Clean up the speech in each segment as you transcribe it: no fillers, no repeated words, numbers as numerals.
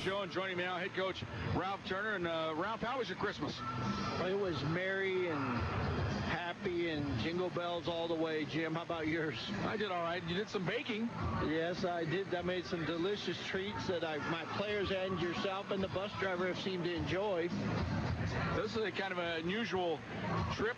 show, and joining me now, head coach Ralph Turner. And Ralph, how was your Christmas? It was merry and happy and jingle bells all the way. Jim, how about yours? I did all right. You did some baking. Yes, I did. I made some delicious treats that my players and yourself and the bus driver have seemed to enjoy. This is a kind of an unusual trip.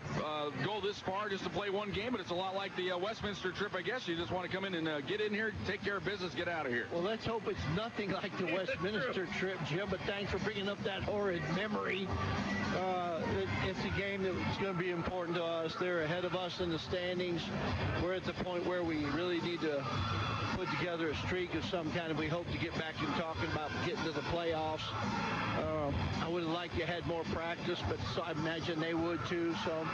Go this far just to play one game, but it's a lot like the Westminster trip, I guess. You just want to come in and get in here, take care of business, get out of here. Well, let's hope it's nothing like the Westminster trip, Jim, but thanks for bringing up that horrid memory. It's a game that's going to be important to us. They're ahead of us in the standings. We're at the point where we really need to put together a streak of some kind, and we hope to get back and talking about getting to the playoffs. I would have liked you had more practice, but so I imagine they would too, so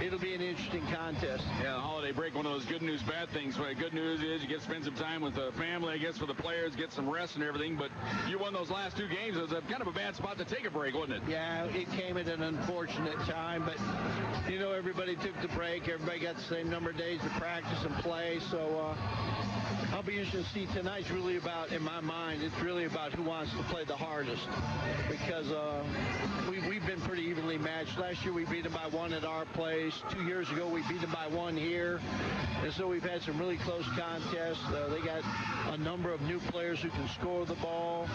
it'll be an interesting contest. Yeah, the holiday break, one of those good news, bad things. But good news is you get to spend some time with the family, I guess, for the players, get some rest and everything, but you won those last two games. It was kind of a bad spot to take a break, wasn't it? Yeah, it came at an unfortunate time, but, you know, everybody took the break. Everybody got the same number of days to practice and play, so I'll be interested to see. Tonight's really about, in my mind, it's really about who wants to play the hardest, because we've been pretty evenly matched. Last year we beat them by one at our place. 2 years ago we beat them by one here, and so we've had some really close contests. They got a number of new players who can score the ball,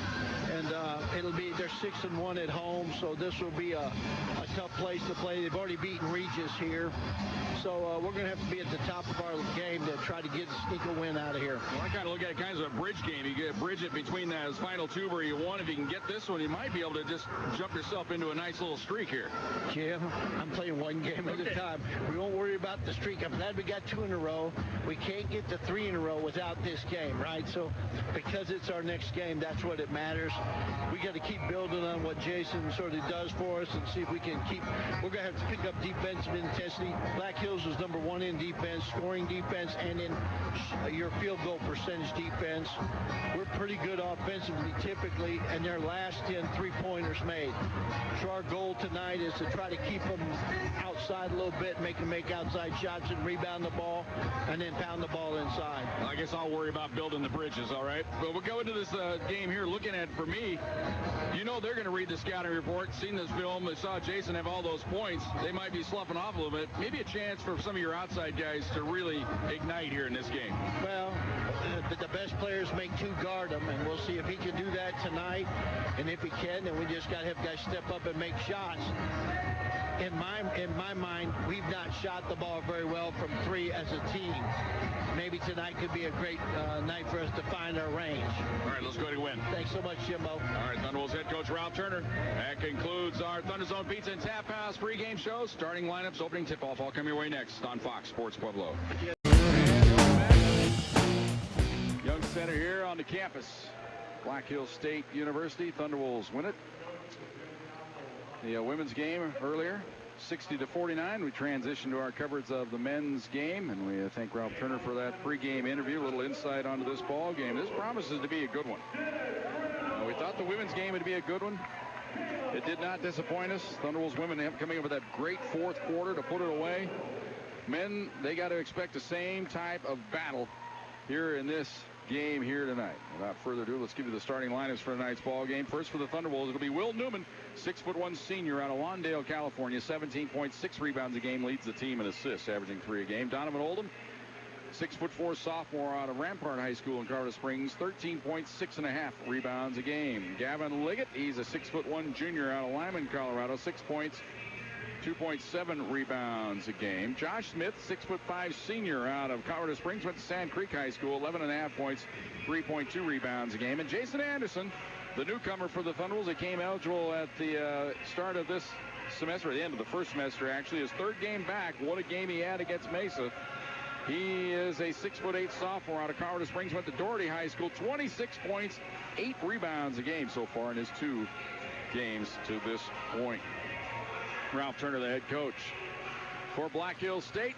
and they're 6-1 at home, so this will be a tough place to play. They've already beaten Regis here, so we're going to have to be at the top of our game to try to sneak a win out of here. Well, I kind of look at it kind of as a bridge game. You get bridge it between those final two where you won. If you can get this one, you might be able to just jump yourself into a nice little streak here. Jim, I'm playing one game at a time. We won't worry about the streak. I'm glad we got 2 in a row. We can't get to 3 in a row without this game, right? So because it's our next game, that's what it matters. We got to keep building on what Jason sort of does for us and see if we can we're going to have to pick up defensive intensity. Black Hills is number 1 in defense, scoring defense, and in your field goal percentage defense. We're pretty good offensively typically, and they're last in 3-pointers made. So our goal tonight is to try to keep them outside a little bit, make them make outside shots and rebound the ball, and then pound the ball inside. I guess I'll worry about building the bridges, all right? But we'll go into this game here looking at, for me, you know they're going to read the scouting report, seen this film, they saw Jason have all those points. They might be sloughing off a little bit. Maybe a chance for some of your outside guys to really ignite here in this game. Well, the best players make 2 guard them, and we'll see if he can do that tonight. And if he can, then we just got to have guys step up and make shots. In my mind, we've not shot the ball very well from 3 as a team. Maybe tonight could be a great night for us to find our range. All right, let's go ahead and win. Thanks so much, Jimbo. All right, Thunderwolves head coach Ralph Turner. That concludes our Thunderzone Pizza and Tap House pregame show. Starting lineups, opening tip-off, all coming your way next on Fox Sports Pueblo. Young center here on the campus. Black Hills State University. Thunderwolves win it. The women's game earlier, 60-49. We transition to our coverage of the men's game, and we thank Ralph Turner for that pregame interview. A little insight onto this ball game. This promises to be a good one. We thought the women's game would be a good one. It did not disappoint us. Thunderwolves women coming up with that great fourth quarter to put it away. Men, they got to expect the same type of battle here in this game here tonight. Without further ado, let's give you the starting lineups for tonight's ball game. First for the Thunderwolves, it'll be Will Newman, 6'1" senior out of Lawndale, California, 17.6 rebounds a game, leads the team in assists, averaging 3 a game. Donovan Oldham, 6'4" sophomore out of Rampart High School in Colorado Springs, 13.6 rebounds a game. Gavin Liggett, he's a 6'1" junior out of Lyman, Colorado, 6 points, 2.7 rebounds a game. Josh Smith, 6'5" senior out of Colorado Springs, went to Sand Creek High School, 11.5 points, 3.2 rebounds a game. And Jason Anderson, the newcomer for the Thunderwolves, that came eligible at the start of this semester, at the end of the first semester, actually, his 3rd game back. What a game he had against Mesa. He is a 6'8" sophomore out of Colorado Springs, went to Doherty High School, 26 points, 8 rebounds a game so far in his 2 games to this point. Ralph Turner, the head coach. For Black Hills State,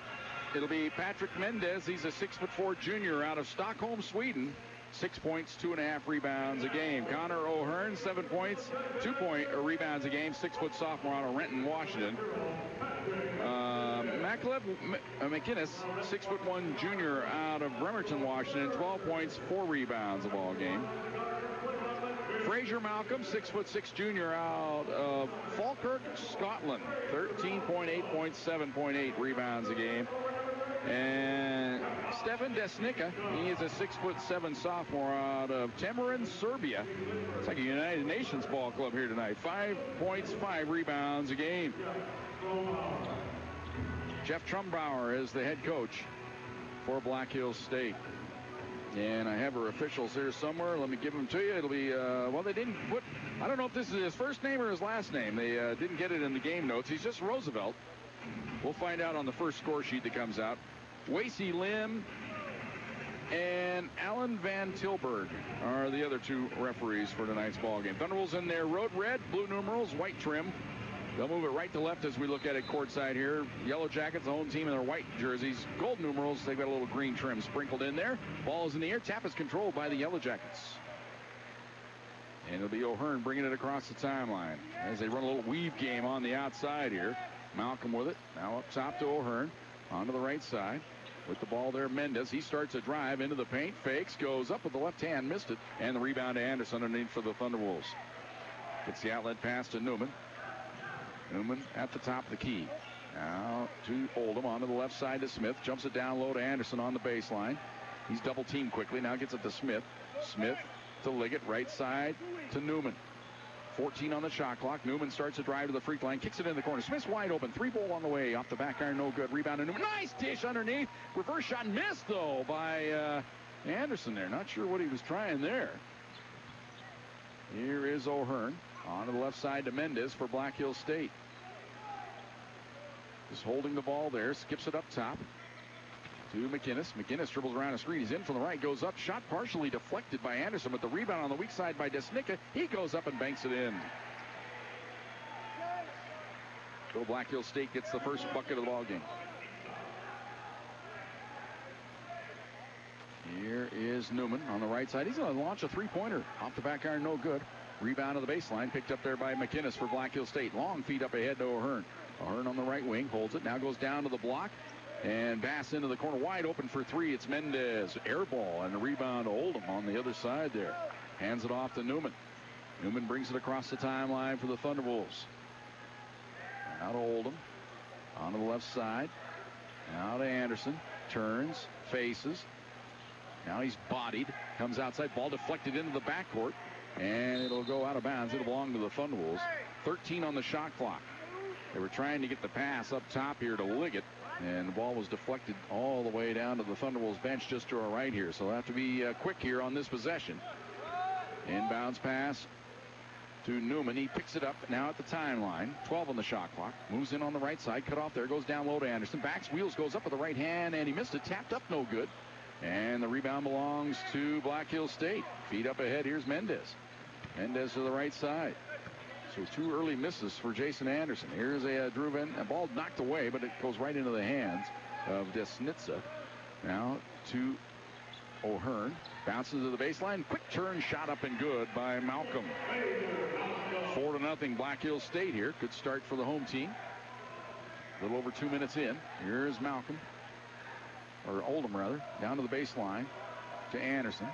it'll be Patrick Mendez. He's a 6'4" junior out of Stockholm, Sweden. 6 points, 2.5 rebounds a game. Connor O'Hearn, 7 points, 2 rebounds a game. 6' sophomore out of Renton, Washington. Caleb McInnes, 6'1" junior out of Bremerton, Washington, 12 points, 4 rebounds a ball game. Fraser Malcolm, 6'6" junior out of Falkirk, Scotland, 13.8 points, 7.8 rebounds a game. And Stefan Desnica, he is a 6'7" sophomore out of Temerin, Serbia. It's like a United Nations ball club here tonight. 5 points, 5 rebounds a game. Jeff Trumbauer is the head coach for Black Hills State. And I have our officials here somewhere. Let me give them to you. It'll be, well, they didn't put, I don't know if this is his first name or his last name. They didn't get it in the game notes. He's just Roosevelt. We'll find out on the first score sheet that comes out. Wasey Lim and Alan Van Tilburg are the other 2 referees for tonight's ball game. Thunderwolves in their road red, blue numerals, white trim. They'll move it right to left as we look at it courtside here. Yellow Jackets, the home team in their white jerseys. Gold numerals, they've got a little green trim sprinkled in there. Ball is in the air. Tap is controlled by the Yellow Jackets. And it'll be O'Hearn bringing it across the timeline as they run a little weave game on the outside here. Malcolm with it. Now up top to O'Hearn. Onto the right side. With the ball there, Mendez. He starts a drive into the paint. Fakes. Goes up with the left hand. Missed it. And the rebound to Anderson underneath for the Thunderwolves. Gets the outlet pass to Newman. Newman at the top of the key. Now to Oldham onto the left side to Smith. Jumps it down low to Anderson on the baseline. He's double teamed quickly. Now gets it to Smith. Smith to Liggett. Right side to Newman. 14 on the shot clock. Newman starts a drive to the free throw line. Kicks it in the corner. Smith's wide open. 3-ball on the way. Off the back iron. No good. Rebound to Newman. Nice dish underneath. Reverse shot missed, though, by Anderson there. Not sure what he was trying there. Here is O'Hearn. On to the left side to Mendez for Black Hills State. Just holding the ball there. Skips it up top to McInnes. McInnes dribbles around a screen. He's in from the right. Goes up. Shot partially deflected by Anderson. With the rebound on the weak side by Desnica. He goes up and banks it in. So Black Hills State gets the first bucket of the ball game. Here is Newman on the right side. He's going to launch a three-pointer. Off the back iron, no good. Rebound to the baseline. Picked up there by McInnes for Black Hills State. Long feed up ahead to O'Hearn. O'Hearn on the right wing. Holds it. Now goes down to the block. And pass into the corner. Wide open for 3. It's Mendez. Air ball. And the rebound to Oldham on the other side there. Hands it off to Newman. Newman brings it across the timeline for the Thunderwolves. Now to Oldham. On to the left side. Now to Anderson. Turns. Faces. Now he's bodied. Comes outside. Ball deflected into the backcourt. And it'll go out of bounds. It'll belong to the Thunderwolves. 13 on the shot clock. They were trying to get the pass up top here to Liggett. And the ball was deflected all the way down to the Thunderwolves bench just to our right here. So they'll have to be quick here on this possession. Inbounds pass to Newman. He picks it up now at the timeline. 12 on the shot clock. Moves in on the right side. Cut off there. Goes down low to Anderson. Backs wheels. Goes up with the right hand. And he missed it. Tapped up. No good. And the rebound belongs to Black Hills State. Feet up ahead. Here's Mendez. Mendez to the right side. So 2 early misses for Jason Anderson. Here's a ball knocked away, but it goes right into the hands of Desnica. Now to O'Hearn. Bounces to the baseline. Quick turn shot up and good by Malcolm. 4-0 Black Hills State here. Good start for the home team. A little over 2 minutes in. Here's Malcolm. Or Oldham, rather. Down to the baseline to Anderson.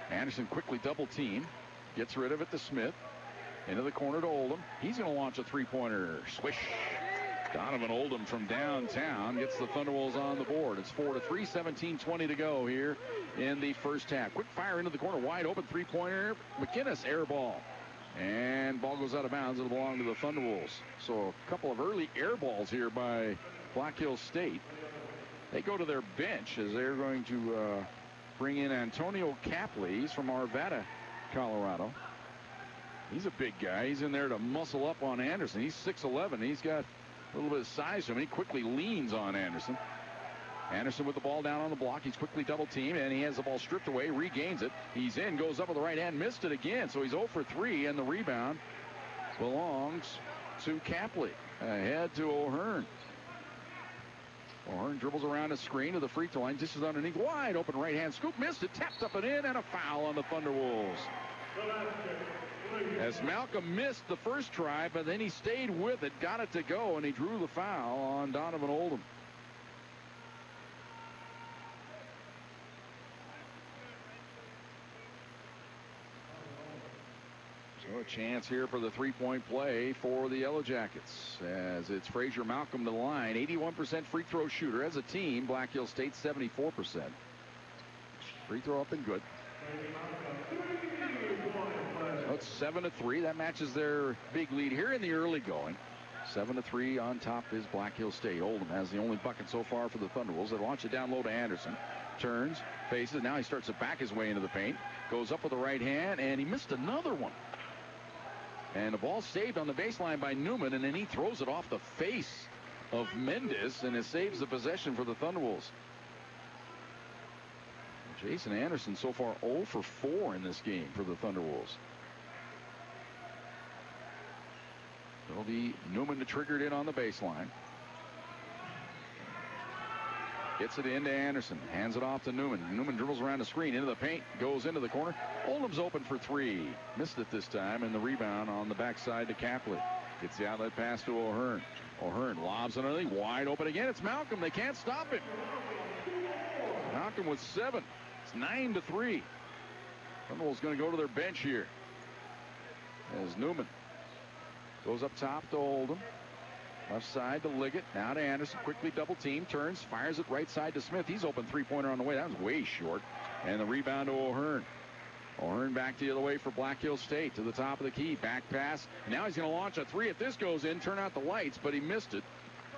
Anderson quickly double team. Gets rid of it to Smith. Into the corner to Oldham. He's going to launch a three-pointer. Swish. Donovan Oldham from downtown gets the Thunderwolves on the board. It's 4-3, 17-20 to go here in the first half. Quick fire into the corner. Wide open three-pointer. McInnes air ball. And ball goes out of bounds. It'll belong to the Thunderwolves. So a couple of early air balls here by Black Hills State. They go to their bench as they're going to bring in Antonio Capley. He's from Arvada, Colorado. He's a big guy. He's in there to muscle up on Anderson. He's 6'11". He's got a little bit of size to him. He quickly leans on Anderson. Anderson with the ball down on the block. He's quickly double teamed, and he has the ball stripped away, regains it. He's in, goes up with the right hand, missed it again. So he's 0 for 3, and the rebound belongs to Capley. Ahead to O'Hearn. O'Hearn dribbles around a screen to the free throw line. Dishes underneath. Wide open right hand scoop. Missed it. Tapped up and in. And a foul on the Thunderwolves. As Malcolm missed the first try, but then he stayed with it, got it to go, and he drew the foul on Donovan Oldham. So a chance here for the three-point play for the Yellow Jackets, as it's Frazier Malcolm to the line. 81% free throw shooter. As a team, Black Hill State 74%. Free throw up and good. So it's 7-3. That matches their big lead here in the early going. 7-3 on top is Black Hill State. Oldham has the only bucket so far for the Thunderwolves. They launch it down low to Anderson. Turns, faces. Now he starts to back his way into the paint. Goes up with the right hand, and he missed another one. And the ball saved on the baseline by Newman, and then he throws it off the face of Mendes, and it saves the possession for the Thunderwolves. Jason Anderson so far 0 for 4 in this game for the Thunderwolves. It'll be Newman to trigger it in on the baseline. Gets it into Anderson. Hands it off to Newman. Newman dribbles around the screen into the paint. Goes into the corner. Oldham's open for three. Missed it this time, and the rebound on the backside to Capley. Gets the outlet pass to O'Hearn. O'Hearn lobs it underneath. Wide open again. It's Malcolm. They can't stop him. Malcolm with 7. It's 9-3. Thunderwolves going to go to their bench here. As Newman goes up top to Oldham. Left side to Liggett. Now to Anderson. Quickly double team. Turns. Fires it right side to Smith. He's open three-pointer on the way. That was way short. And the rebound to O'Hearn. O'Hearn back the other way for Black Hill State. To the top of the key. Back pass. Now he's going to launch a three. If this goes in, turn out the lights. But he missed it.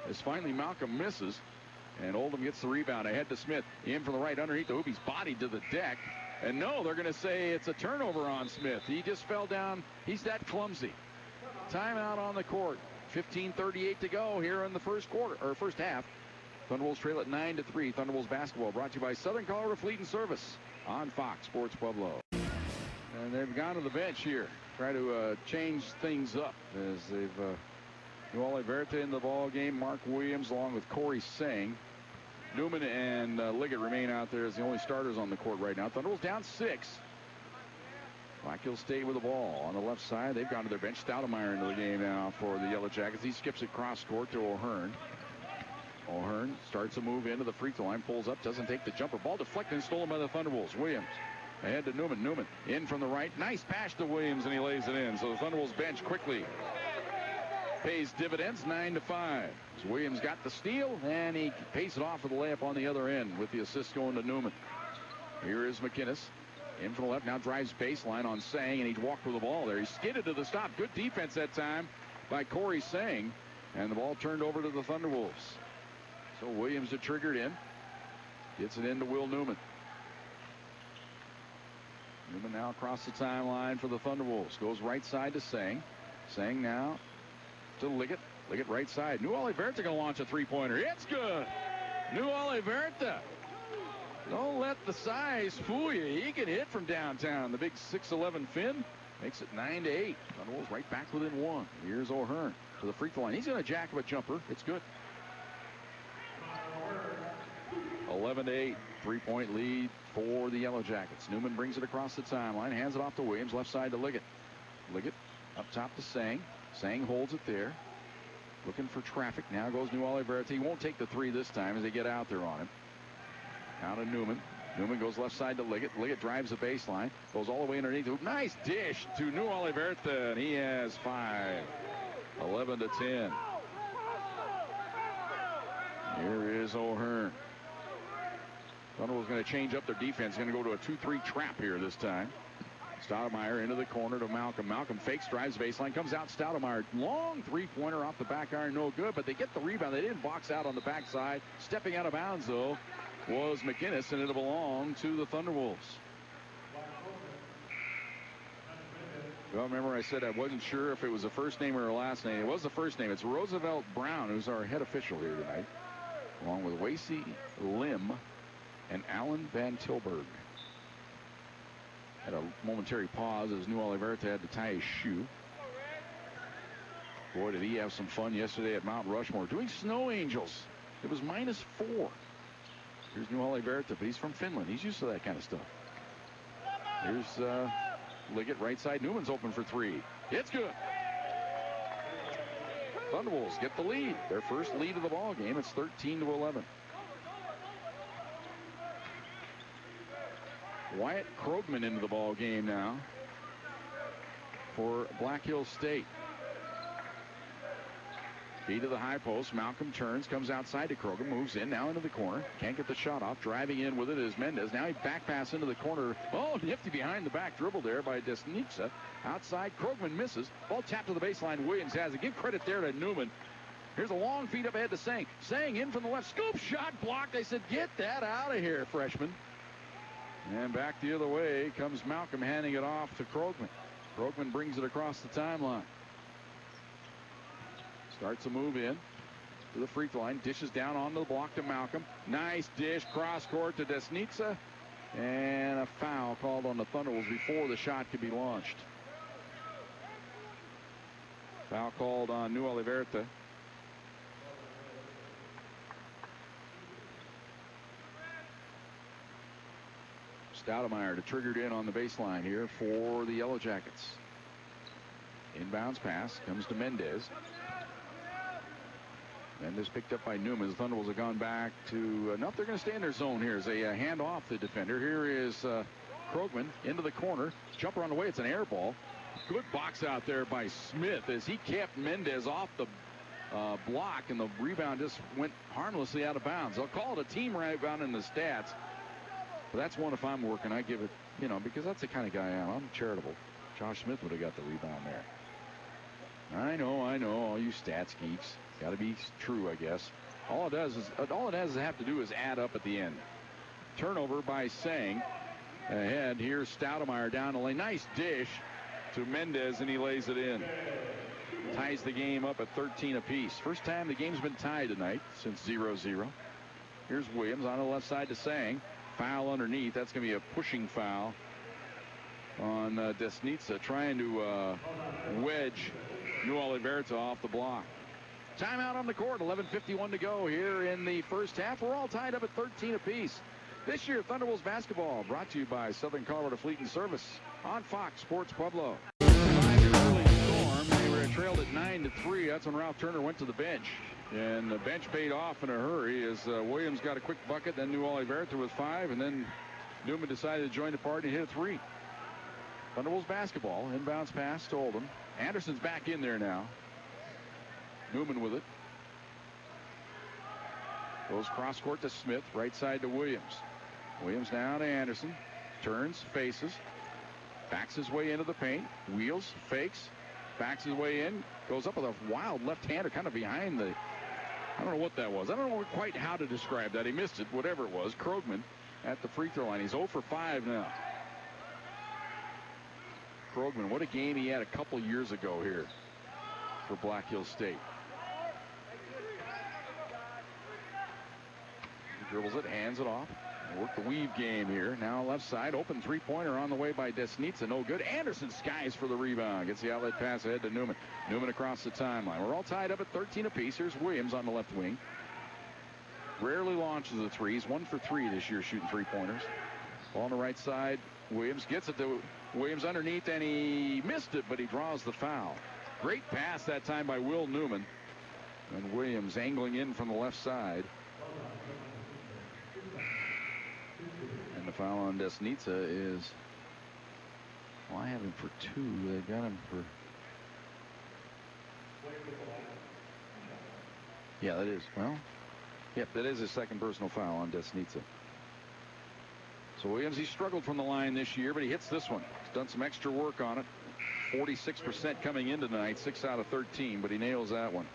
As finally Malcolm misses. And Oldham gets the rebound. Ahead to Smith. In from the right underneath the hoop. He's bodied to the deck. And no, they're going to say it's a turnover on Smith. He just fell down. He's that clumsy. Timeout on the court. 15:38 to go here in the first quarter, or first half. Thunderwolves trail at 9-3. Thunderwolves basketball brought to you by Southern Colorado Fleet and Service on Fox Sports Pueblo. And they've gone to the bench here. Try to change things up as they've Nuale Verte in the ball game. Mark Williams along with Corey Sang. Newman and Liggett remain out there as the only starters on the court right now. Thunderwolves down 6. Black Hill State with the ball on the left side. They've gone to their bench. Stoudemire into the game now for the Yellow Jackets. He skips it cross court to O'Hearn. O'Hearn starts a move into the free throw line. Pulls up. Doesn't take the jumper. Ball deflected and stolen by the Thunderwolves. Williams ahead to Newman. Newman in from the right. Nice pass to Williams, and he lays it in. So the Thunderwolves bench quickly pays dividends. 9-5. As Williams got the steal, and he pays it off with the layup on the other end with the assist going to Newman. Here is McInnes. In from the left, now drives baseline on Sang, and he walked with the ball there. He skidded to the stop. Good defense that time by Corey Sang, and the ball turned over to the Thunderwolves. So Williams had triggered in. Gets it into Will Newman. Newman now across the timeline for the Thunderwolves. Goes right side to Sang. Sang now to Liggett. Liggett right side. Nuale Verte going to launch a three-pointer. It's good. Nuale Verte. Don't let the size fool you. He can hit from downtown. The big 6'11" Finn makes it 9-8. Thunderwolves right back within 1. Here's O'Hearn to the free throw line. He's going to jack up a jumper. It's good. 11-8. 3-point lead for the Yellow Jackets. Newman brings it across the timeline. Hands it off to Williams. Left side to Liggett. Liggett up top to Sang. Sang holds it there. Looking for traffic. Now goes Nuale Verte. He won't take the three this time as they get out there on him. Now to Newman. Newman goes left side to Liggett. Liggett drives the baseline. Goes all the way underneath. Nice dish to Nuale Verte, and he has 5. 11-10. Here is O'Hearn. Thunderwolves going to change up their defense. Going to go to a 2-3 trap here this time. Stoudemire into the corner to Malcolm. Malcolm fakes, drives baseline, comes out. Stoudemire, long three-pointer off the back iron, no good, but they get the rebound. They didn't box out on the backside. Stepping out of bounds, though, was McInnes, and it'll belong to the Thunderwolves. Well, remember I said I wasn't sure if it was a first name or a last name. It was the first name. It's Roosevelt Brown, who's our head official here tonight, along with Wasey Lim and Alan Van Tilburg. Had a momentary pause as Nuale Verte had to tie his shoe. Boy, did he have some fun yesterday at Mount Rushmore doing snow angels. It was -4. Here's Nuale Verte, but he's from Finland. He's used to that kind of stuff. Here's Liggett right side. Newman's open for three. It's good. Thunderwolves get the lead. Their first lead of the ball game. It's 13-11. Wyatt Krogman into the ball game now for Black Hills State. Feed to the high post. Malcolm turns, comes outside to Krogman, moves in, now into the corner. Can't get the shot off. Driving in with it is Mendez. Now he back pass into the corner. Oh, nifty behind the back dribble there by Desnica. Outside, Krogman misses. Ball tapped to the baseline. Williams has it. Give credit there to Newman. Here's a long feed up ahead to Sang. Sang in from the left. Scoop shot blocked. They said, get that out of here, freshman. And back the other way comes Malcolm, handing it off to Krogman. Krogman brings it across the timeline. Starts a move in to the free throw line. Dishes down onto the block to Malcolm. Nice dish. Cross court to Desnica. And a foul called on the Thunderwolves before the shot could be launched. Foul called on New Oliverta. Stoudemire to triggered in on the baseline here for the Yellow Jackets. Inbounds pass comes to Mendez. Mendez picked up by Newman. The Thunderwolves have gone back to, nope, they're going to stay in their zone here as they hand off the defender. Here is Krogman into the corner. Jumper on the way. It's an air ball. Good box out there by Smith as he kept Mendez off the block, and the rebound just went harmlessly out of bounds. They'll call it a team rebound in the stats. But that's one if I'm working. I give it, because that's the kind of guy I am. I'm charitable. Josh Smith would have got the rebound there. I know, all you stats geeks. Got to be true, I guess. All it has to have to do is add up at the end. Turnover by Sang. Ahead, here's Stoudemire down the lane. Nice dish to Mendez, and he lays it in. Ties the game up at 13 apiece. First time the game's been tied tonight since 0-0. Here's Williams on the left side to Sang. Foul underneath. That's going to be a pushing foul on Desnica, trying to wedge New Oliverta off the block. Timeout on the court. 11:51 to go here in the first half. We're all tied up at 13 apiece. This year, Thunderwolves basketball brought to you by Southern Colorado Fleet and Service on Fox Sports Pueblo. Early storm. They were trailed at 9-3. That's when Ralph Turner went to the bench. And the bench paid off in a hurry as Williams got a quick bucket. Then New Oliverta with 5. And then Newman decided to join the party and hit a 3. Thunderwolves basketball. Inbounds pass to Oldham. Anderson's back in there now. Newman with it. Goes cross court to Smith. Right side to Williams. Williams now to Anderson. Turns, faces. Backs his way into the paint. Wheels, fakes. Backs his way in. Goes up with a wild left-hander kind of behind the... I don't know what that was. I don't know quite how to describe that. He missed it, whatever it was. Krogman at the free throw line. He's 0 for 5 now. Krogman, what a game he had a couple years ago here for Black Hills State. He dribbles it, hands it off. Work the weave game here. Now left side, open three-pointer on the way by Desnica. No good. Anderson skies for the rebound. Gets the outlet pass ahead to Newman. Newman across the timeline. We're all tied up at 13 apiece. Here's Williams on the left wing. Rarely launches the threes. 1 for 3 this year shooting three-pointers. Ball on the right side. Williams gets it to Williams underneath, and he missed it, but he draws the foul. Great pass that time by Will Newman. And Williams angling in from the left side. And the foul on Desnica is, well, I have him for 2. They got him for, yeah, that is, well, yep, that is his second personal foul on Desnica. So Williams, he struggled from the line this year, but he hits this one. He's done some extra work on it. 46% coming in tonight, 6 out of 13, but he nails that one.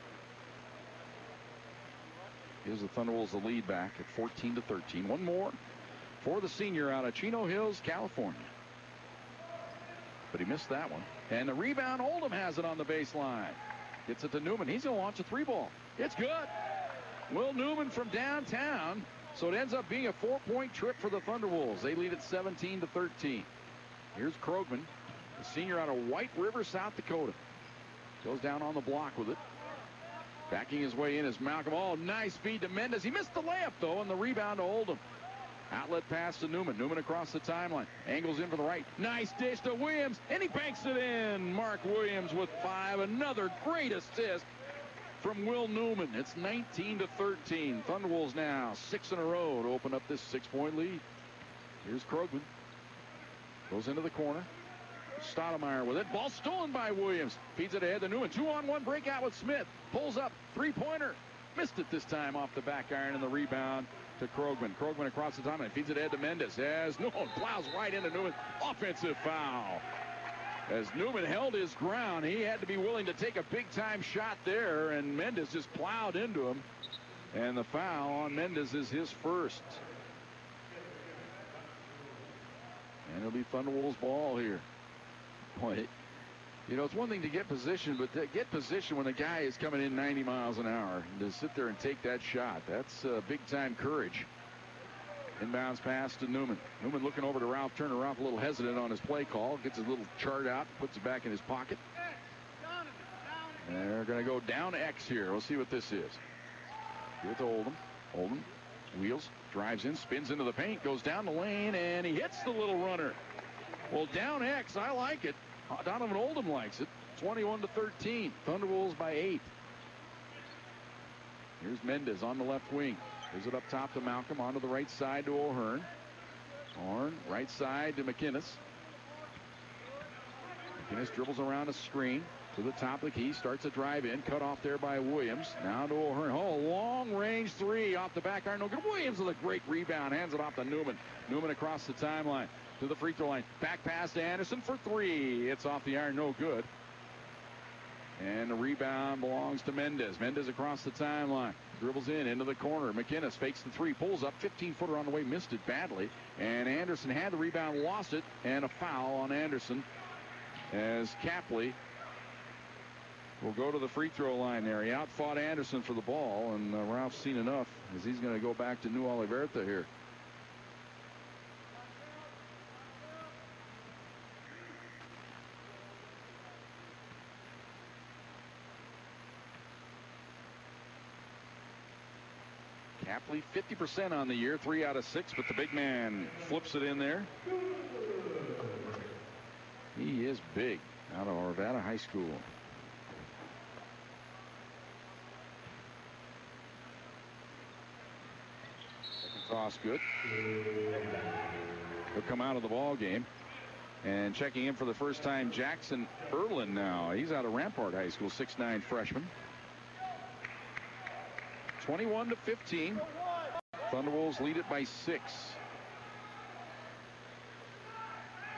Gives the Thunderwolves the lead back at 14-13. One more for the senior out of Chino Hills, California. But he missed that one. And the rebound, Oldham has it on the baseline. Gets it to Newman. He's going to launch a 3-ball. It's good. Will Newman from downtown. So it ends up being a 4-point trip for the Thunderwolves. They lead at 17-13. Here's Krogman, the senior out of White River, South Dakota. Goes down on the block with it. Backing his way in is Malcolm. Oh, nice feed to Mendez. He missed the layup, though, and the rebound to Oldham. Outlet pass to Newman. Newman across the timeline. Angles in for the right. Nice dish to Williams, and he banks it in. Mark Williams with 5. Another great assist from Will Newman. It's 19-13. Thunderwolves now 6 in a row to open up this 6-point lead. Here's Krogman. Goes into the corner. Stoudemire with it. Ball stolen by Williams. Feeds it ahead to Newman. 2-on-1 breakout with Smith. Pulls up. Three-pointer. Missed it this time off the back iron, and the rebound to Krogman. Krogman across the timeline. Feeds it ahead to Mendes. As Newman plows right into Newman. Offensive foul. As Newman held his ground, he had to be willing to take a big-time shot there, and Mendes just plowed into him. And the foul on Mendes is his first. And it'll be Thunderwolves ball here. Boy, you know, it's one thing to get position, but to get position when a guy is coming in 90 miles an hour, and to sit there and take that shot, that's big-time courage. Inbounds pass to Newman. Newman looking over to Ralph Turner. Ralph a little hesitant on his play call. Gets his little chart out, puts it back in his pocket. And they're going to go down X here. We'll see what this is. Give it to Oldham. Oldham wheels, drives in, spins into the paint, goes down the lane, and he hits the little runner. Well, down X, I like it. Donovan Oldham likes it. 21-13. Thunderwolves by 8. Here's Mendes on the left wing. Gives it up top to Malcolm. Onto the right side to O'Hearn. O'Hearn, right side to McInnes. McInnes dribbles around a screen to the top of the key. Starts a drive in. Cut off there by Williams. Now to O'Hearn. Oh, long range three off the back iron. No good. Williams with a great rebound. Hands it off to Newman. Newman across the timeline to the free throw line. Back pass to Anderson for 3. It's off the iron. No good. And the rebound belongs to Mendes. Mendes across the timeline. Dribbles in into the corner. McInnes fakes the 3. Pulls up. 15-footer on the way. Missed it badly. And Anderson had the rebound. Lost it. And a foul on Anderson. As Capley will go to the free throw line there. He outfought Anderson for the ball. And Ralph's seen enough as he's going to go back to New Oliverta here. Capley 50% on the year, 3 out of 6, but the big man flips it in there. He is big out of Arvada High School. Second toss good. He'll come out of the ball game. And checking in for the first time, Jackson Erlin now. He's out of Rampart High School, 6'9" freshman. 21-15. Thunderwolves lead it by 6.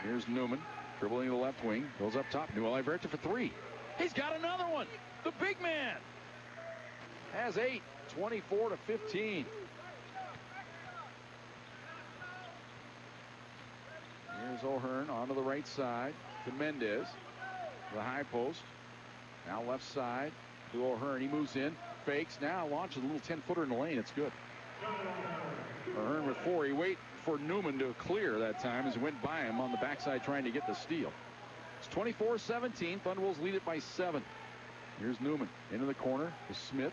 Here's Newman dribbling to the left wing. Goes up top. New Oliverta for 3. He's got another one. The big man has 8. 24-15. Here's O'Hearn onto the right side to Mendes. The high post. Now left side to O'Hearn. He moves in. Fakes. Now launches a little 10-footer in the lane. It's good. O'Hearn with 4. He waited for Newman to clear that time as he went by him on the backside trying to get the steal. It's 24-17. Thunderwolves lead it by 7. Here's Newman into the corner to Smith.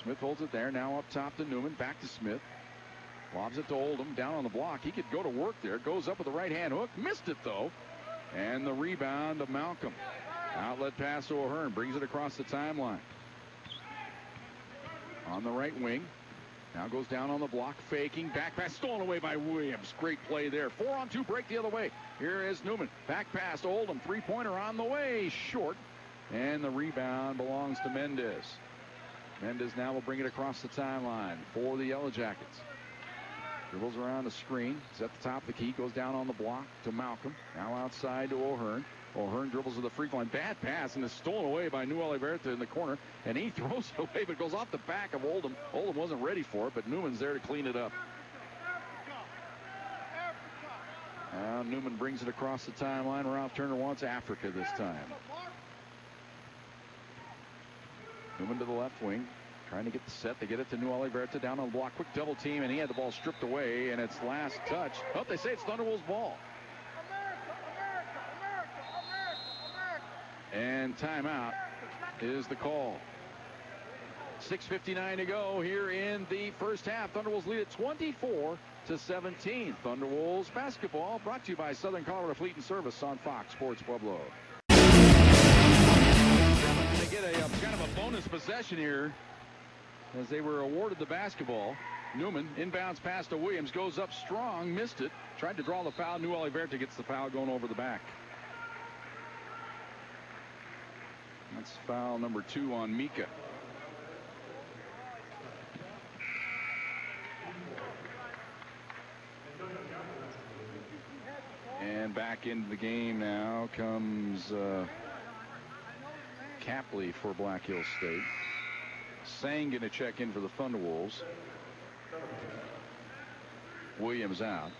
Smith holds it there. Now up top to Newman. Back to Smith. Lobs it to Oldham. Down on the block. He could go to work there. Goes up with the right hand hook. Missed it though. And the rebound to Malcolm. Outlet pass to O'Hearn. Brings it across the timeline. On the right wing. Now goes down on the block. Faking. Back pass stolen away by Williams. Great play there. 4-on-2 break the other way. Here is Newman. Back pass to Oldham. 3-pointer on the way. Short. And the rebound belongs to Mendes. Mendes now will bring it across the timeline for the Yellow Jackets. Dribbles around the screen. He's at the top of the key. Goes down on the block to Malcolm. Now outside to O'Hearn. O'Hearn dribbles to the free throw line. Bad pass and is stolen away by New Oliverta in the corner. And he throws it away, but goes off the back of Oldham. Oldham wasn't ready for it, but Newman's there to clean it up. Now Newman brings it across the timeline. Ralph Turner wants Africa this time. Newman to the left wing. Trying to get the set. They get it to New Oliverta down on the block. Quick double team, and he had the ball stripped away, and it's last touch. Oh, they say it's Thunderwolves' ball. And timeout is the call. 6:59 to go here in the first half. Thunderwolves lead at 24-17. Thunderwolves basketball brought to you by Southern Colorado Fleet and Service on Fox Sports Pueblo. They get a kind of a bonus possession here as they were awarded the basketball. Newman inbounds pass to Williams, goes up strong, missed it, tried to draw the foul. New Oliverta gets the foul going over the back. That's foul number 2 on Mika. And back into the game now comes Capley for Black Hills State. Sang going to check in for the Thunderwolves. Williams out.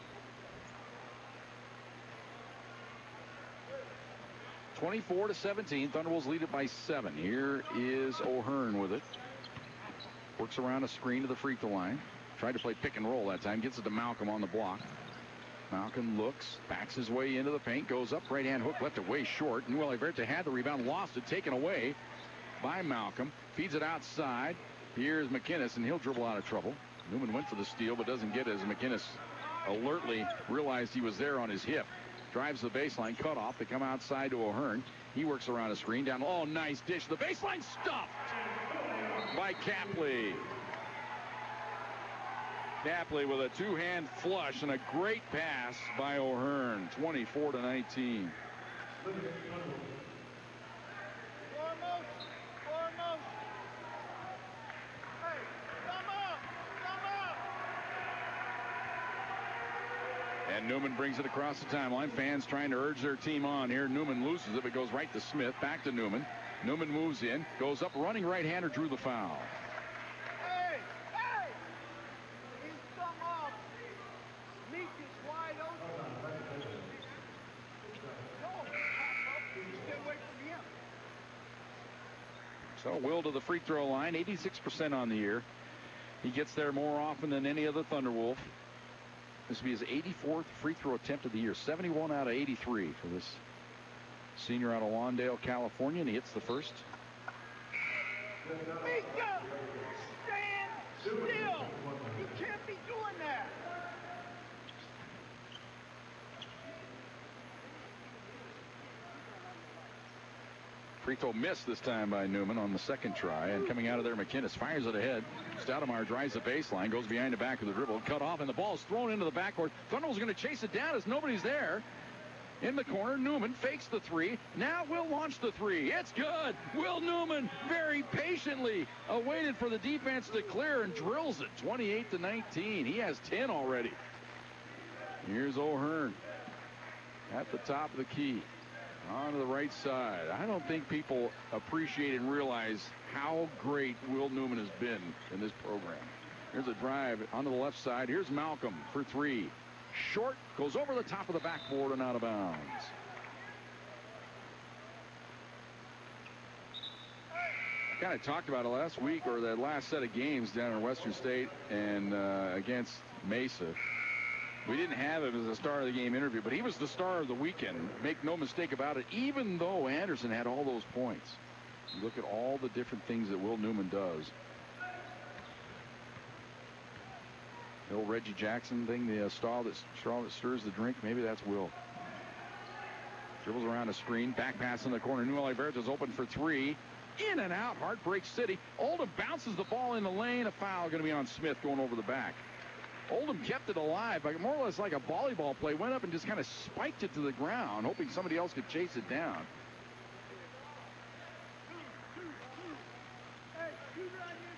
24-17. Thunderwolves lead it by 7. Here is O'Hearn with it. Works around a screen to the free throw line. Tried to play pick and roll that time. Gets it to Malcolm on the block. Malcolm looks, backs his way into the paint, goes up, right hand hook, left it way short. New Oliverta had the rebound, lost it, taken away by Malcolm. Feeds it outside. Here's McInnes, and he'll dribble out of trouble. Newman went for the steal, but doesn't get it as McInnes alertly realized he was there on his hip. Drives the baseline, cut off. They come outside to O'Hearn. He works around a screen down. Oh, nice dish. The baseline stuffed by Capley. Capley with a two-hand flush and a great pass by O'Hearn. 24-19. And Newman brings it across the timeline. Fans trying to urge their team on here. Newman loses it. It goes right to Smith. Back to Newman. Newman moves in. Goes up. Running right-hander drew the foul. Hey! He's come off. Meek is wide open. No, stay away from him. So Will to the free throw line. 86% on the year. He gets there more often than any other Thunderwolf. This will be his 84th free throw attempt of the year. 71 out of 83 for this senior out of Lawndale, California, and he hits the first. Mika, stand still. You can't be doing that. Free throw missed this time by Newman on the second try. And coming out of there, McInnes fires it ahead. Stoudemire drives the baseline, goes behind the back of the dribble, cut off, and the ball is thrown into the backcourt. Thunderwolves going to chase it down as nobody's there. In the corner, Newman fakes the three. Now Will launch the three. It's good. Will Newman very patiently awaited for the defense to clear and drills it. 28-19. He has 10 already. Here's O'Hearn at the top of the key. On to the right side. I don't think people appreciate and realize how great Will Newman has been in this program. Here's a drive onto the left side. Here's Malcolm for three. Short, goes over the top of the backboard and out of bounds. I kind of talked about it last week, or the last set of games down in Western State and against Mesa. We didn't have him as a star of the game interview, but he was the star of the weekend. Make no mistake about it, even though Anderson had all those points. You look at all the different things that Will Newman does. The old Reggie Jackson thing, the straw that stirs the drink, maybe that's Will. Dribbles around a screen, back pass in the corner. New Oliverta's open for three. In and out, Heartbreak City. Oldham bounces the ball in the lane. A foul going to be on Smith going over the back. Oldham kept it alive, but more or less like a volleyball play. Went up and just kind of spiked it to the ground, hoping somebody else could chase it down.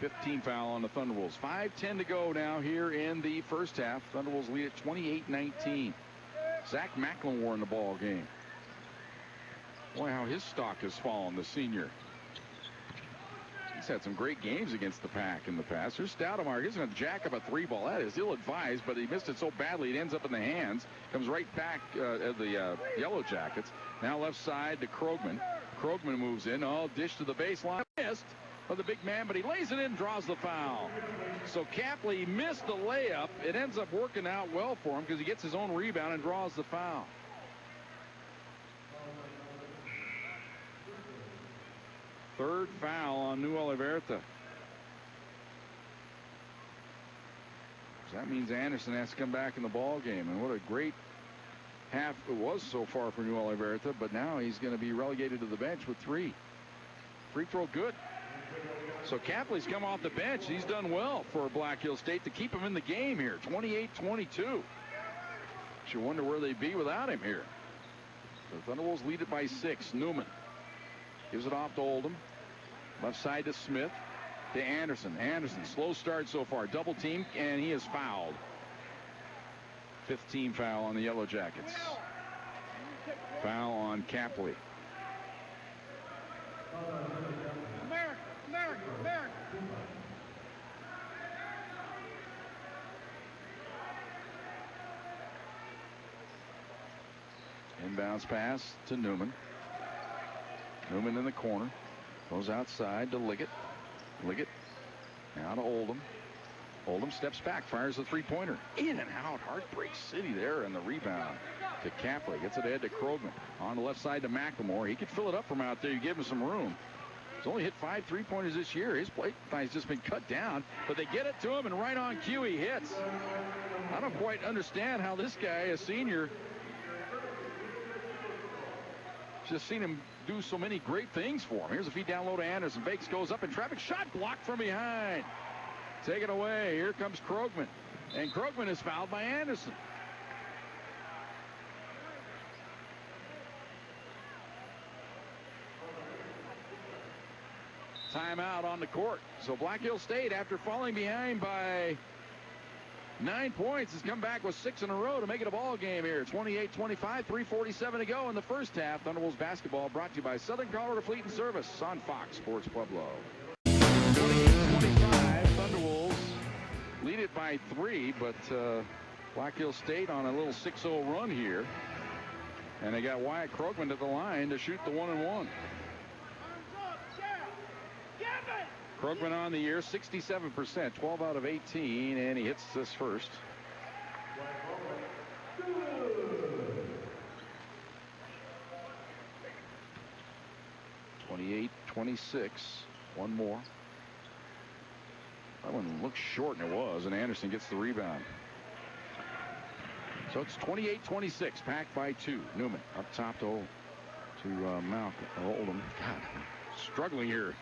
$15 foul on the Thunderwolves. 5:10 to go now here in the first half. Thunderwolves lead at 28-19. Zach McLemore in the ball game. Boy, how his stock has fallen, the senior. He's had some great games against the Pack in the past. Here's Stoudemire. He's going to jack up a three ball. That is ill-advised, but he missed it so badly it ends up in the hands. Comes right back at the Yellow Jackets. Now left side to Krogman. Krogman moves in. Oh, dish to the baseline. Missed by the big man, but he lays it in, draws the foul. So Capley missed the layup. It ends up working out well for him because he gets his own rebound and draws the foul. Third foul on New Oliverta. That means Anderson has to come back in the ball game. And what a great half it was so far for New Oliverta, but now he's going to be relegated to the bench with 3. Free throw good. So Capley's come off the bench. He's done well for Black Hill State to keep him in the game here. 28-22. You wonder where they'd be without him here. So Thunderwolves lead it by 6. Newman gives it off to Oldham. Left side to Smith. To Anderson. Anderson, slow start so far. Double team, and he is fouled. 5th team foul on the Yellow Jackets. Foul on Capley. America. Inbounds pass to Newman. Newman in the corner. Goes outside to Liggett. Liggett now to Oldham. Oldham steps back, fires the three-pointer. In and out. Heartbreak City there, and the rebound to Capley. Gets it ahead to Krogman. On the left side to McLemore. He could fill it up from out there. You give him some room. He's only hit 5 3-pointers this year. His play has just been cut down, but they get it to him, and right on cue he hits. I don't quite understand how this guy, a senior, just seen him do so many great things for him. Here's a feed down low to Anderson. Fakes, goes up in traffic. Shot blocked from behind. Taken away. Here comes Krogman. And Krogman is fouled by Anderson. Timeout on the court. So Black Hill State, after falling behind by 9 points, has come back with 6 in a row to make it a ball game here. 28-25, 3:47 to go in the first half. Thunderwolves basketball brought to you by Southern Colorado Fleet and Service on Fox Sports Pueblo. 28-25, Thunderwolves lead it by 3, but Black Hill State on a little 6-0 run here. And they got Wyatt Krogman at the line to shoot the 1-and-1. Krogman on the year, 67%, 12 out of 18, and he hits this first. (28-26). One more. That one looks short, and it was, and Anderson gets the rebound. So it's 28-26, packed by 2. Newman up top to Malcolm. Oldham. God, struggling here.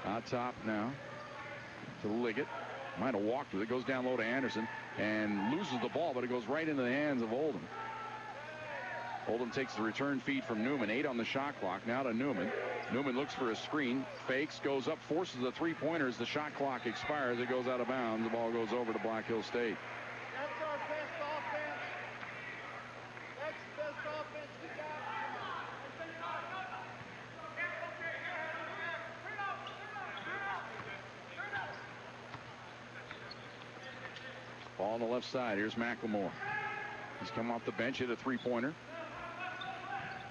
Out top now to Liggett. Might have walked with it. Goes down low to Anderson and loses the ball, but it goes right into the hands of Oldham. Oldham takes the return feed from Newman. 8 on the shot clock. Now to Newman. Newman looks for a screen. Fakes. Goes up. Forces the three-pointer as the shot clock expires. It goes out of bounds. The ball goes over to Black Hill State. That's our best offense. That's the best offense we got. Ball on the left side. Here's McLemore. He's come off the bench, hit a three-pointer.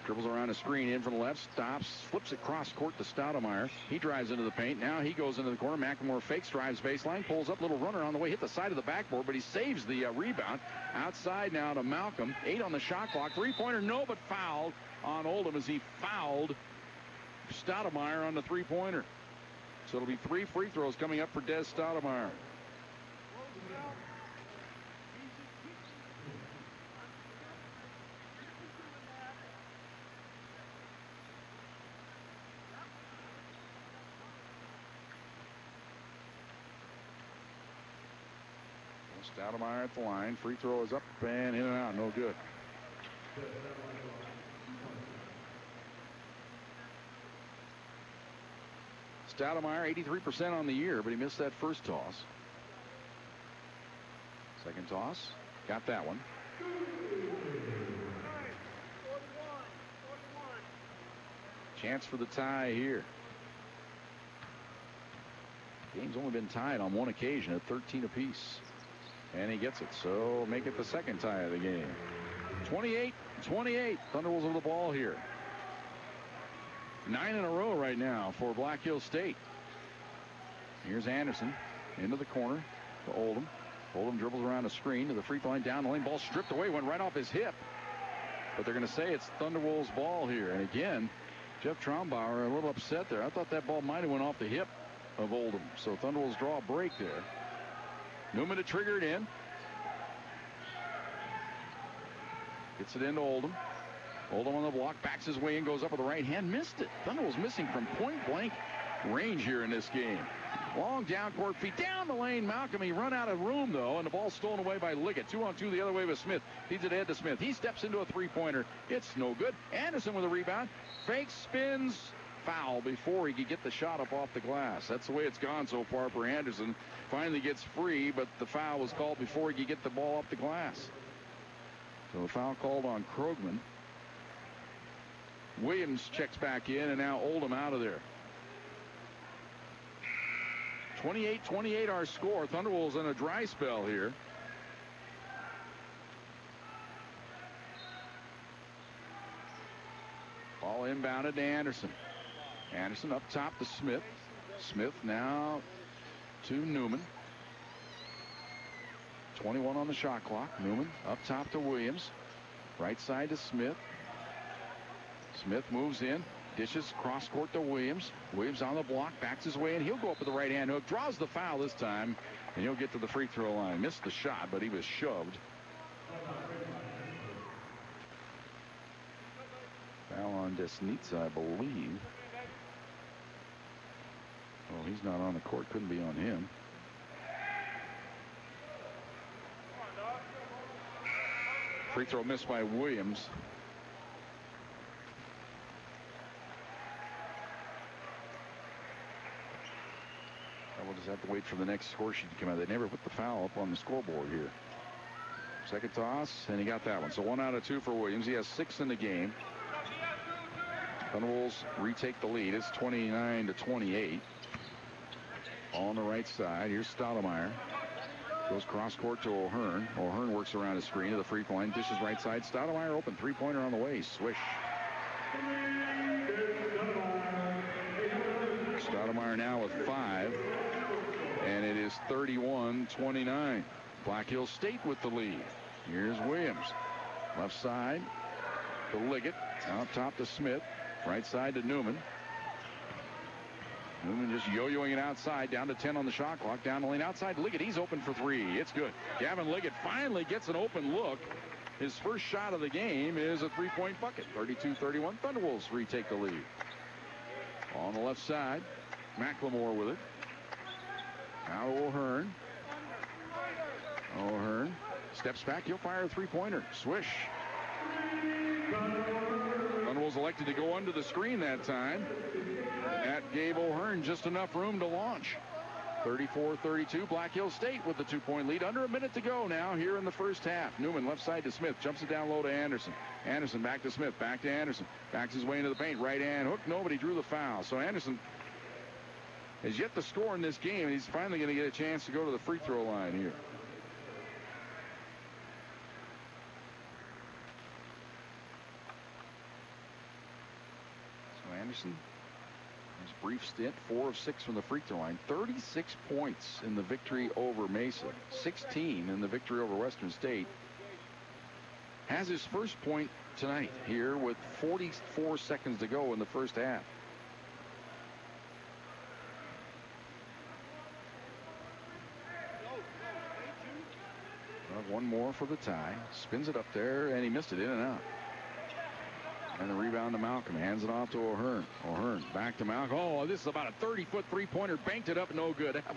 Dribbles around a screen in from the left, stops, flips it cross court to Stoudemire. He drives into the paint. Now he goes into the corner. McLemore fakes, drives baseline, pulls up, little runner on the way, hit the side of the backboard, but he saves the rebound. Outside now to Malcolm. 8 on the shot clock. Three-pointer, no, but fouled on Oldham as he fouled Stoudemire on the three-pointer. So it'll be 3 free throws coming up for Des Stoudemire. Stoudemire at the line. Free throw is up and in and out. No good. Stoudemire 83% on the year, but he missed that first toss. Second toss. Got that one. 41. Chance for the tie here. Game's only been tied on one occasion at 13 apiece. And he gets it, so make it the second tie of the game. 28-28. Thunderwolves with the ball here. 9 in a row right now for Black Hill State. Here's Anderson into the corner to Oldham. Oldham dribbles around a screen to the free throw line, down the lane. Ball stripped away, went right off his hip. But they're going to say it's Thunderwolves' ball here. And again, Jeff Traumbauer a little upset there. I thought that ball might have went off the hip of Oldham. So Thunderwolves draw a break there. Newman to trigger it in. Gets it into Oldham. Oldham on the block, backs his way in, goes up with the right hand, missed it. Thunderbolt's missing from point-blank range here in this game. Long down court feed, down the lane. Malcolm, he run out of room, though, and the ball's stolen away by Liggett. 2-on-2 the other way with Smith. Feeds it ahead to Smith. He steps into a three-pointer. It's no good. Anderson with a rebound. Fakes, spins, foul before he could get the shot up off the glass. That's the way it's gone so far for Anderson. Finally gets free, but the foul was called before he could get the ball off the glass. So the foul called on Krogman. Williams checks back in, and now Oldham out of there. 28-28 our score. Thunderbolts in a dry spell here. Ball inbounded to Anderson. Anderson up top to Smith. Smith now to Newman. 21 on the shot clock. Newman up top to Williams. Right side to Smith. Smith moves in. Dishes cross court to Williams. Williams on the block, backs his way in. He'll go up with the right hand hook, draws the foul this time, and he'll get to the free throw line. Missed the shot, but he was shoved. Foul on Desnitsa, I believe. Oh, he's not on the court. Couldn't be on him. Free throw missed by Williams. We'll just have to wait for the next score sheet to come out. They never put the foul up on the scoreboard here. Second toss, and he got that one. So 1 out of 2 for Williams. He has 6 in the game. Thunderbolts retake the lead. It's 29-28. On the right side, here's Stoudemire. Goes cross court to O'Hearn. O'Hearn works around his screen to the free throw line. Dishes right side. Stoudemire open. Three-pointer on the way. Swish. Stoudemire now with 5. And it is 31-29. Black Hills State with the lead. Here's Williams. Left side to Liggett. Out top to Smith. Right side to Newman. Newman just yo-yoing it outside. Down to 10 on the shot clock. Down the lane outside. Liggett, he's open for 3. It's good. Gavin Liggett finally gets an open look. His first shot of the game is a three-point bucket. 32-31. Thunderbolts retake the lead. On the left side, McLemore with it. Now O'Hearn. O'Hearn steps back. He'll fire a three-pointer. Swish. Thunderbolts elected to go under the screen that time. That gave O'Hearn just enough room to launch. 34-32. Black Hills State with the 2-point lead. Under a minute to go now here in the first half. Newman left side to Smith. Jumps it down low to Anderson. Anderson back to Smith. Back to Anderson. Backs his way into the paint. Right hand hook. Nobody drew the foul. So Anderson has yet to score in this game. He's finally going to get a chance to go to the free throw line here. So Anderson, his brief stint, 4 of 6 from the free throw line. 36 points in the victory over Mesa. 16 in the victory over Western State. Has his first point tonight here with 44 seconds to go in the first half. One more for the tie. Spins it up there, and he missed it in and out. And the rebound to Malcolm. Hands it off to O'Hearn. O'Hearn back to Malcolm. Oh, this is about a 30-foot three-pointer. Banked it up, no good. That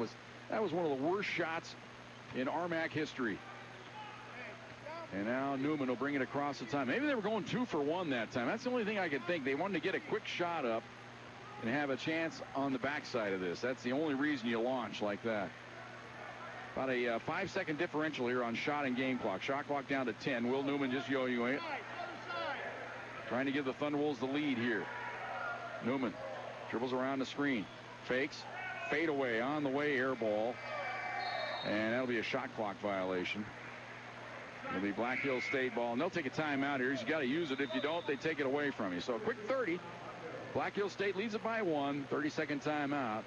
was one of the worst shots in RMAC history. And now Newman will bring it across the time. Maybe they were going 2 for 1 that time. That's the only thing I could think. They wanted to get a quick shot up and have a chance on the backside of this. That's the only reason you launch like that. About a 5-second differential here on shot and game clock. Shot clock down to 10. Will Newman just yo-yoing it. Trying to give the Thunderbolts the lead here. Newman dribbles around the screen. Fakes. Fade away on the way. Air ball. And that'll be a shot clock violation. It'll be Black Hills State ball. And they'll take a timeout here. You got to use it. If you don't, they take it away from you. So a quick 30. Black Hills State leads it by 1. 30-second timeout.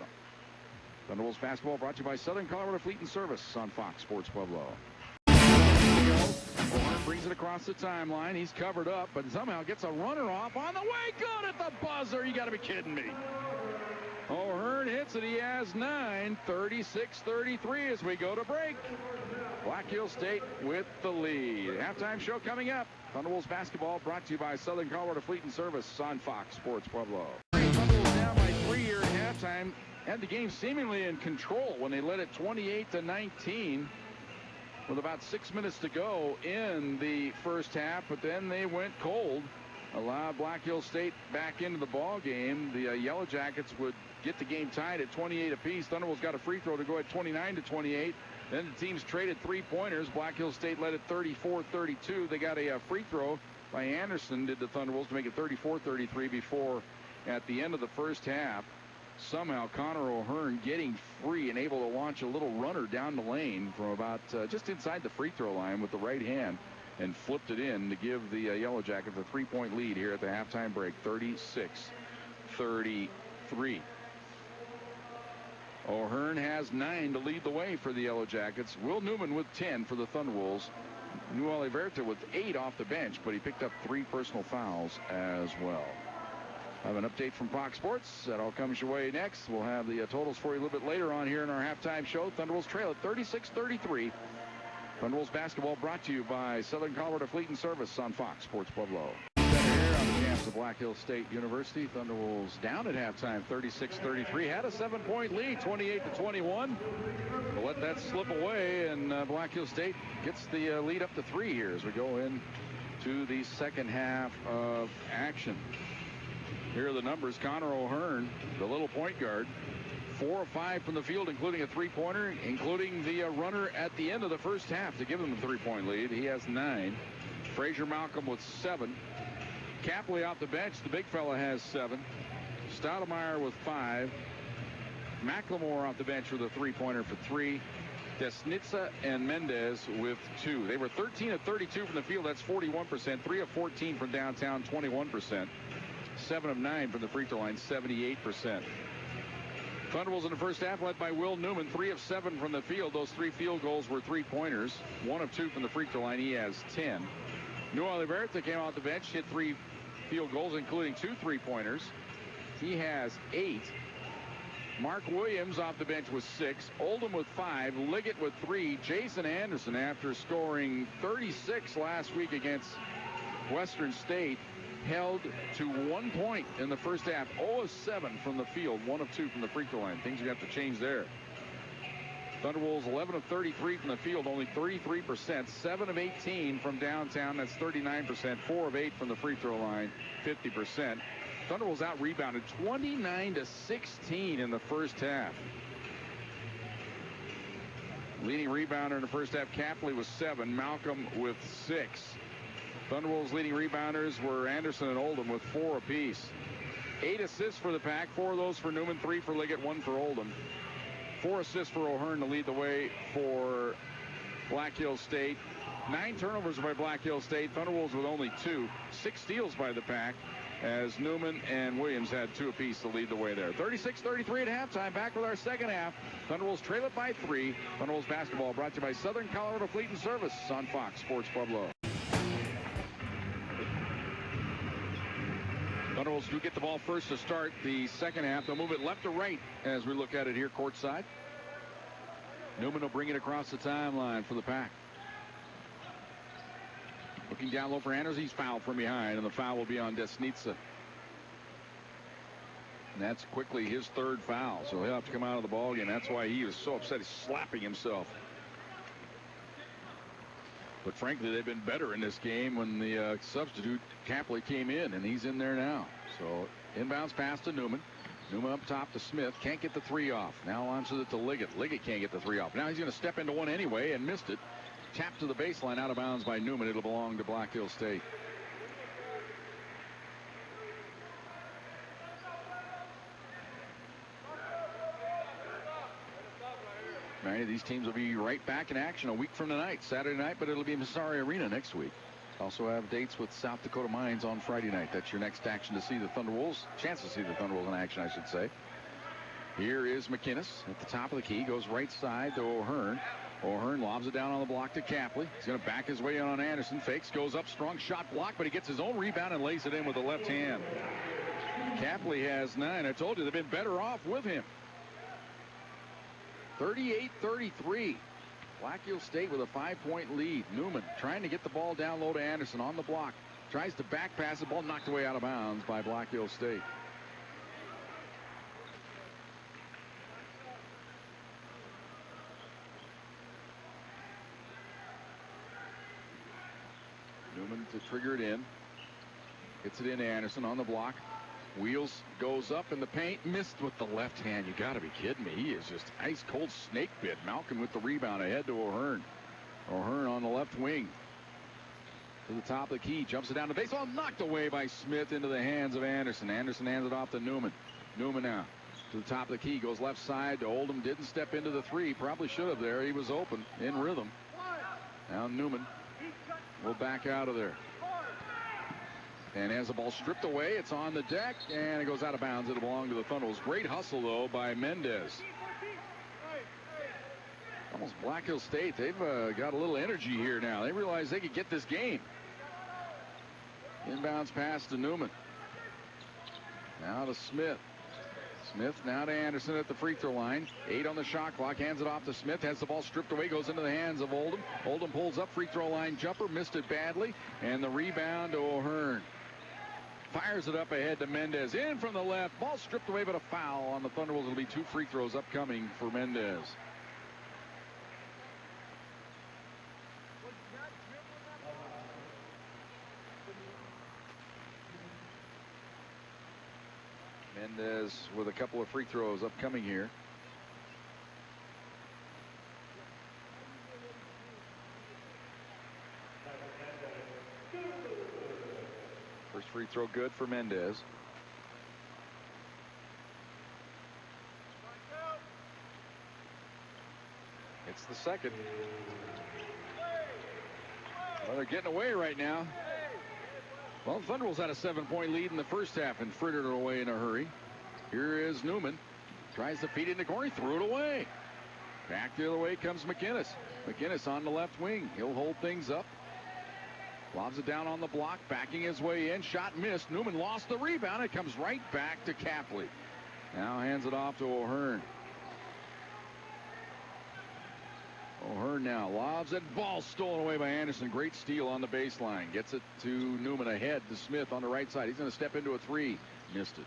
Thunderbolts basketball brought to you by Southern Colorado Fleet and Service on Fox Sports Pueblo. O'Hearn brings it across the timeline. He's covered up, but somehow gets a runner off on the way. Good at the buzzer. You got to be kidding me. O'Hearn hits it. He has 9, 36-33 as we go to break. Black Hills State with the lead. Halftime show coming up. Thunderwolves basketball brought to you by Southern Colorado Fleet and Service on Fox Sports Pueblo. Thunderwolves down by 3 here at halftime. Had the game seemingly in control when they led it 28-19 with about 6 minutes to go in the first half, but then they went cold. Allowed Black Hills State back into the ball game. The Yellow Jackets would get the game tied at 28 apiece. Thunderwolves got a free throw to go at 29-28. Then the teams traded three-pointers. Black Hills State led it 34-32. They got a free throw by Anderson, did the Thunderwolves, to make it 34-33 before, at the end of the first half, somehow Connor O'Hearn getting free and able to launch a little runner down the lane from about just inside the free throw line with the right hand, and flipped it in to give the Yellow Jackets a 3-point lead here at the halftime break, 36-33. O'Hearn has 9 to lead the way for the Yellow Jackets. Will Newman with 10 for the Thunderwolves. New Oliverta with 8 off the bench, but he picked up 3 personal fouls as well. I have an update from Fox Sports. That all comes your way next. We'll have the totals for you a little bit later on here in our halftime show. Thunderwolves trail at 36-33. Thunderwolves basketball brought to you by Southern Colorado Fleet and Service on Fox Sports Pueblo. Here on the campus of Black Hills State University. Thunderwolves down at halftime, 36-33. Had a 7-point lead, 28-21. But let that slip away, and Black Hills State gets the lead up to 3 here as we go into the second half of action. Here are the numbers. Connor O'Hearn, the little point guard, 4 of 5 from the field, including a three-pointer, including the runner at the end of the first half to give them a 3-point lead. He has 9. Frazier Malcolm with 7. Capley off the bench, the big fella, has 7. Stoudemire with 5. McLemore off the bench with a three-pointer for 3. Desnitsa and Mendez with 2. They were 13 of 32 from the field. That's 41%. 3 of 14 from downtown, 21%. 7 of 9 from the free throw line, 78%. Thunderwolves in the first half led by Will Newman, 3 of 7 from the field. Those 3 field goals were three-pointers. 1 of 2 from the free throw line. He has 10. New Oliverta came off the bench, hit 3 field goals, including 2 three-pointers. He has 8. Mark Williams off the bench with 6. Oldham with 5. Liggett with 3. Jason Anderson, after scoring 36 last week against Western State, held to 1 point in the first half. 0 of 7 from the field, 1 of 2 from the free throw line. Things got to change there. Thunderwolves 11 of 33 from the field, only 33%. 7 of 18 from downtown, that's 39%. 4 of 8 from the free throw line, 50%. Thunderwolves out rebounded 29-16 in the first half. Leading rebounder in the first half, Capley with 7, Malcolm with 6. Thunderwolves leading rebounders were Anderson and Oldham with 4 apiece. 8 assists for the Pack, 4 of those for Newman, 3 for Liggett, 1 for Oldham. 4 assists for O'Hearn to lead the way for Black Hills State. 9 turnovers by Black Hills State. Thunderwolves with only 2. 6 steals by the Pack, as Newman and Williams had 2 apiece to lead the way there. 36-33 at halftime. Back with our second half. Thunderwolves trail it by 3. Thunderwolves basketball brought to you by Southern Colorado Fleet and Service on Fox Sports Pueblo. Thunderwolves do get the ball first to start the second half. They'll move it left to right as we look at it here courtside. Newman will bring it across the timeline for the Pack. Looking down low for Anderson. He's fouled from behind, and the foul will be on Desnitsa. And that's quickly his 3rd foul, so he'll have to come out of the ball game. That's why he was so upset. He's slapping himself. But frankly, they've been better in this game when the substitute Capley came in, and he's in there now. So inbounds pass to Newman. Newman up top to Smith. Can't get the 3 off. Now launches it to Liggett. Liggett can't get the 3 off. Now he's going to step into one anyway and missed it. Tapped to the baseline, out of bounds by Newman. It'll belong to Black Hills State. Many of these teams will be right back in action a week from tonight, Saturday night, but it'll be in Massari Arena next week. Also have dates with South Dakota Mines on Friday night. That's your next action to see the Thunderwolves. Chance to see the Thunderwolves in action, I should say. Here is McInnes at the top of the key. Goes right side to O'Hearn. O'Hearn lobs it down on the block to Capley. He's going to back his way on Anderson. Fakes, goes up, strong shot block, but he gets his own rebound and lays it in with the left hand. Capley has 9. I told you they've been better off with him. 38-33. Black Hills State with a 5-point lead. Newman trying to get the ball down low to Anderson on the block. Tries to back pass the ball, knocked away out of bounds by Black Hills State. Newman to trigger it in. Gets it in to Anderson on the block. Wheels, goes up in the paint, missed with the left hand. You got to be kidding me. He is just ice cold snake bit. Malcolm with the rebound ahead to O'Hearn. O'Hearn on the left wing. To the top of the key, jumps it down the baseline, knocked away by Smith into the hands of Anderson. Anderson hands it off to Newman. Newman now to the top of the key, goes left side to Oldham. Didn't step into the three, probably should have there. He was open, in rhythm. Now Newman will back out of there. And as the ball stripped away, it's on the deck, and it goes out of bounds. It'll belong to the Thunderbolts. Great hustle, though, by Mendez. Almost Black Hills State, they've got a little energy here now. They realize they could get this game. Inbounds pass to Newman. Now to Smith. Smith now to Anderson at the free throw line. 8 on the shot clock. Hands it off to Smith. Has the ball stripped away. Goes into the hands of Oldham. Oldham pulls up. Free throw line jumper. Missed it badly. And the rebound to O'Hearn. Fires it up ahead to Mendez. In from the left. Ball stripped away, but a foul on the Thunderbolts. It'll be 2 free throws upcoming for Mendez. Mendez with a couple of free throws upcoming here. First free throw good for Mendez. It's the second. Well, they're getting away right now. Well, the Thunderbolts had a 7-point lead in the first half and frittered it away in a hurry. Here is Newman. Tries to feed it in the corner. He threw it away. Back the other way comes McInnes. McInnes on the left wing. He'll hold things up. Lobs it down on the block. Backing his way in. Shot missed. Newman lost the rebound. It comes right back to Capley. Now hands it off to O'Hearn. O'Hearn now lobs it. Ball stolen away by Anderson. Great steal on the baseline. Gets it to Newman ahead to Smith on the right side. He's going to step into a three. Missed it.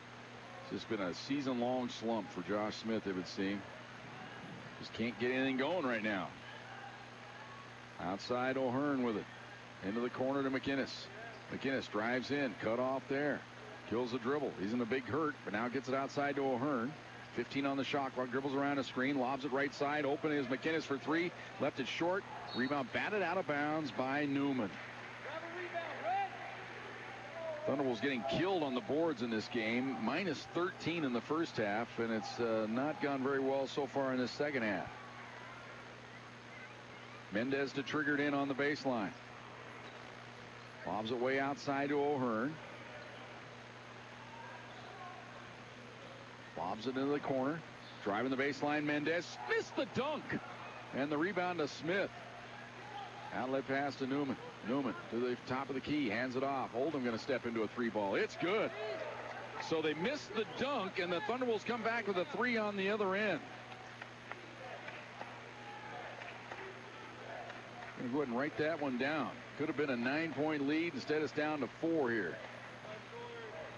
It's just been a season-long slump for Josh Smith, it would seem. Just can't get anything going right now. Outside O'Hearn with it. Into the corner to McInnes. McInnes drives in. Cut off there. Kills the dribble. He's in a big hurt, but now gets it outside to O'Hearn. 15 on the shot clock. Dribbles around a screen. Lobs it right side. Open is McInnes for three. Left it short. Rebound batted out of bounds by Newman. Thunderbolts getting killed on the boards in this game. Minus 13 in the first half, and it's not gone very well so far in this second half. Mendez to trigger it in on the baseline. Lobs it way outside to O'Hearn. Lobs it into the corner. Driving the baseline, Mendez. Missed the dunk. And the rebound to Smith. Outlet pass to Newman. Newman to the top of the key. Hands it off. Oldham going to step into a three ball. It's good. So they missed the dunk, and the Thunderbolts come back with a three on the other end. I'm going to go ahead and write that one down. Could have been a 9-point lead. Instead, it's down to 4 here.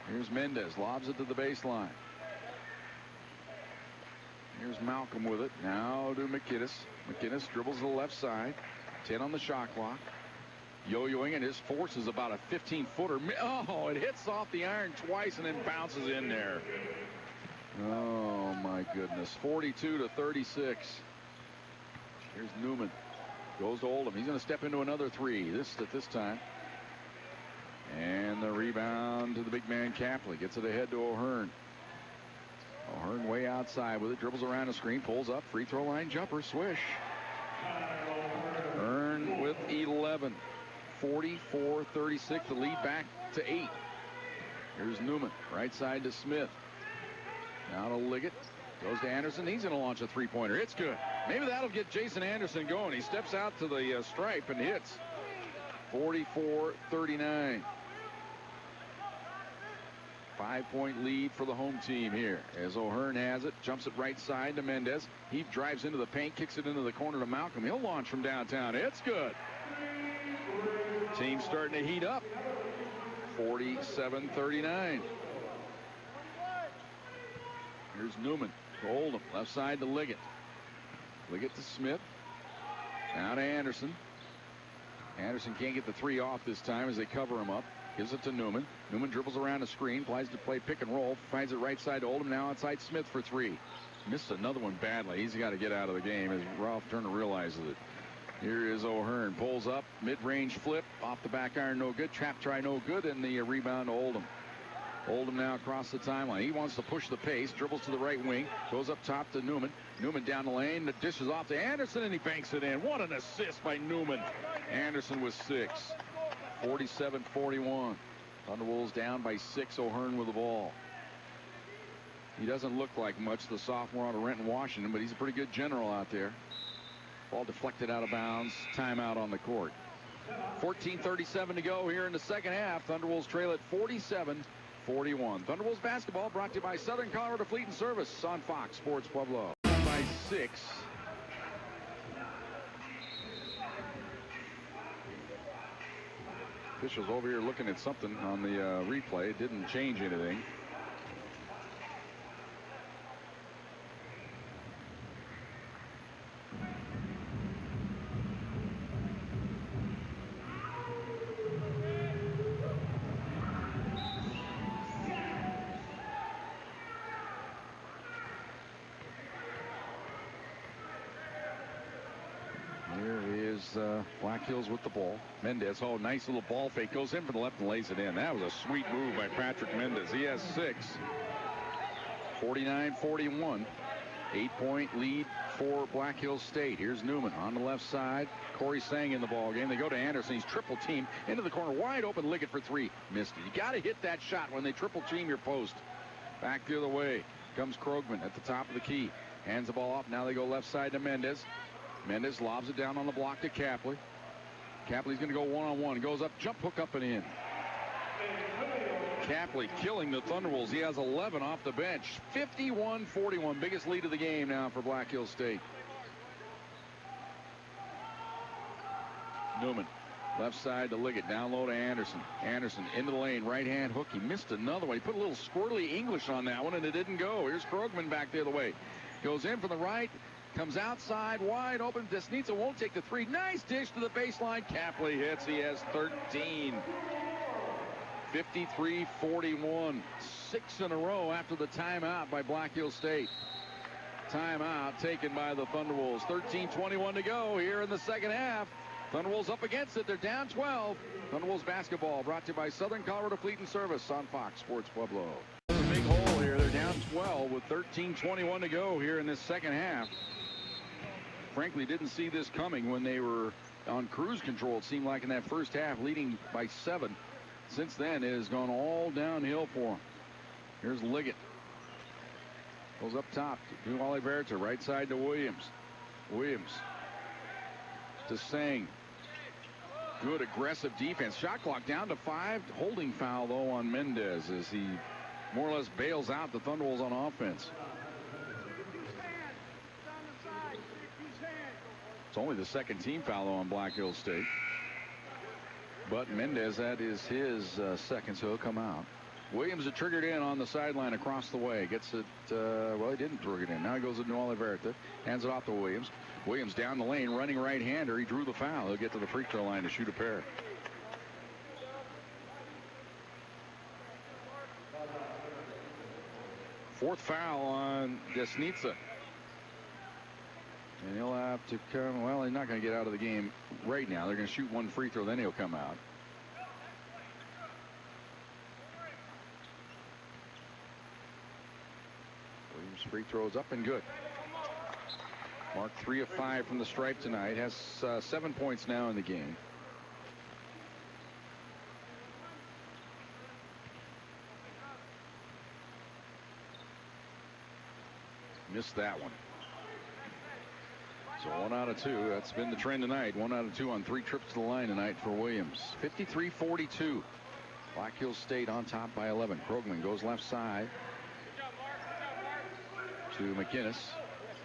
Here's Mendez. Lobs it to the baseline. Here's Malcolm with it. Now to McInnes. McInnes dribbles to the left side. 10 on the shot clock. Yo-yoing, and his force is about a 15-footer. Oh, it hits off the iron twice and then bounces in there. Oh, my goodness. 42-36. Here's Newman. Goes to Oldham. He's going to step into another three. This time. And the rebound to the big man Capley. Gets it ahead to O'Hearn. O'Hearn way outside with it. Dribbles around the screen. Pulls up. Free throw line jumper. Swish. O'Hearn with 11. 44-36. The lead back to 8. Here's Newman. Right side to Smith. Now to Liggett. Goes to Anderson. He's going to launch a three-pointer. It's good. Maybe that'll get Jason Anderson going. He steps out to the stripe and hits. 44-39. 5-point lead for the home team here as O'Hearn has it. Jumps it right side to Mendez. He drives into the paint, kicks it into the corner to Malcolm. He'll launch from downtown. It's good. Team starting to heat up. 47-39. Here's Newman to Oldham. Left side to Liggett. Liggett to Smith. Now to Anderson. Anderson can't get the three off this time as they cover him up. Gives it to Newman. Newman dribbles around a screen. Tries to play pick and roll. Finds it right side to Oldham. Now outside Smith for three. Missed another one badly. He's got to get out of the game as Ralph Turner realizes it. Here is O'Hearn. Pulls up. Mid-range flip. Off the back iron. No good. Trap try no good. And the rebound to Oldham. Oldham now across the timeline. He wants to push the pace. Dribbles to the right wing. Goes up top to Newman. Newman down the lane. The dishes off to Anderson, and he banks it in. What an assist by Newman. Anderson with 6. 47-41. Thunderwolves down by 6. O'Hearn with the ball. He doesn't look like much, the sophomore out of Renton, Washington, but he's a pretty good general out there. Ball deflected out of bounds. Timeout on the court. 14:37 to go here in the second half. Thunderwolves trail at 47-41. Thunderwolves basketball brought to you by Southern Colorado Fleet and Service on Fox Sports Pueblo. By 6. Officials over here looking at something on the replay. It didn't change anything. Black Hills with the ball. Mendez, oh, nice little ball fake. Goes in from the left and lays it in. That was a sweet move by Patrick Mendez. He has 6. 49-41. 8-point lead for Black Hills State. Here's Newman on the left side. Corey Sang in the ball game. They go to Anderson. He's triple teamed into the corner. Wide open. Liggett for 3. Missed it. You got to hit that shot when they triple team your post. Back the other way comes Krogman at the top of the key. Hands the ball off. Now they go left side to Mendez. Mendez lobs it down on the block to Capley. Capley's going to go one-on-one. Goes up, jump hook up and in. Capley killing the Thunderwolves. He has 11 off the bench. 51-41. Biggest lead of the game now for Black Hills State. Newman. Left side to Liggett. Down low to Anderson. Anderson into the lane. Right-hand hook. He missed another one. He put a little squirrely English on that one, and it didn't go. Here's Krogman back the other way. Goes in from the right. Comes outside, wide open. Desnitsa won't take the 3. Nice dish to the baseline. Capley hits. He has 13. 53-41. 6 in a row after the timeout by Black Hills State. Timeout taken by the Thunderwolves. 13:21 to go here in the second half. Thunderwolves up against it. They're down 12. Thunderwolves basketball brought to you by Southern Colorado Fleet and Service on Fox Sports Pueblo. There's a big hole here. They're down 12 with 13:21 to go here in this second half. Frankly, didn't see this coming when they were on cruise control. It seemed like in that first half, leading by 7. Since then, it has gone all downhill for them. Here's Liggett. Goes up top to Oliverta, right side to Williams. Williams to Sang. Good aggressive defense. Shot clock down to 5. Holding foul, though, on Mendez as he more or less bails out the Thunderwolves on offense. It's only the second team foul on Black Hills State. But Mendez, that is his second, so he'll come out. Williams had triggered in on the sideline across the way. Gets it, well, he didn't trigger it in. Now he goes to Oliverta. Hands it off to Williams. Williams down the lane, running right-hander. He drew the foul. He'll get to the free throw line to shoot a pair. Fourth foul on Desnitsa. And he'll have to come, well, he's not going to get out of the game right now. They're going to shoot one free throw, then he'll come out. Williams' free throws up and good. Mark 3 of 5 from the stripe tonight. Has 7 points now in the game. Missed that one. So 1 out of 2. That's been the trend tonight. 1 out of 2 on 3 trips to the line tonight for Williams. 53-42. Black Hills State on top by 11. Krogman goes left side to McInnes.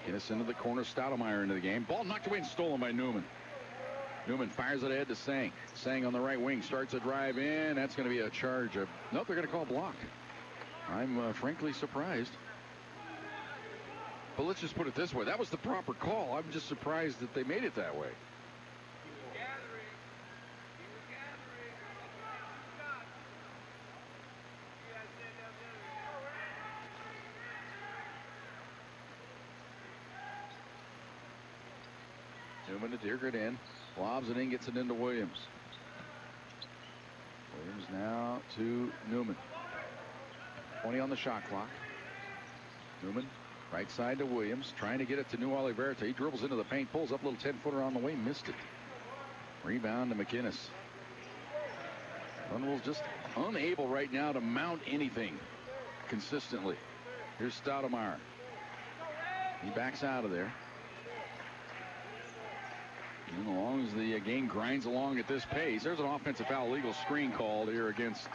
McInnes into the corner. Stoudemire into the game. Ball knocked away and stolen by Newman. Newman fires it ahead to Sang. Sang on the right wing starts a drive in. That's going to be a charge. Nope, they're going to call block. I'm frankly surprised. But let's just put it this way. That was the proper call. I'm just surprised that they made it that way. Newman to Diergert in. Lobs it in, gets it into Williams. Williams now to Newman. 20 on the shot clock. Newman, right side to Williams, trying to get it to New Oliverta. He dribbles into the paint, pulls up a little 10-footer on the way, missed it. Rebound to McInnes. Thunderbolts just unable right now to mount anything consistently. Here's Stoudemire. He backs out of there. And as long as the game grinds along at this pace, there's an offensive foul, legal screen called here against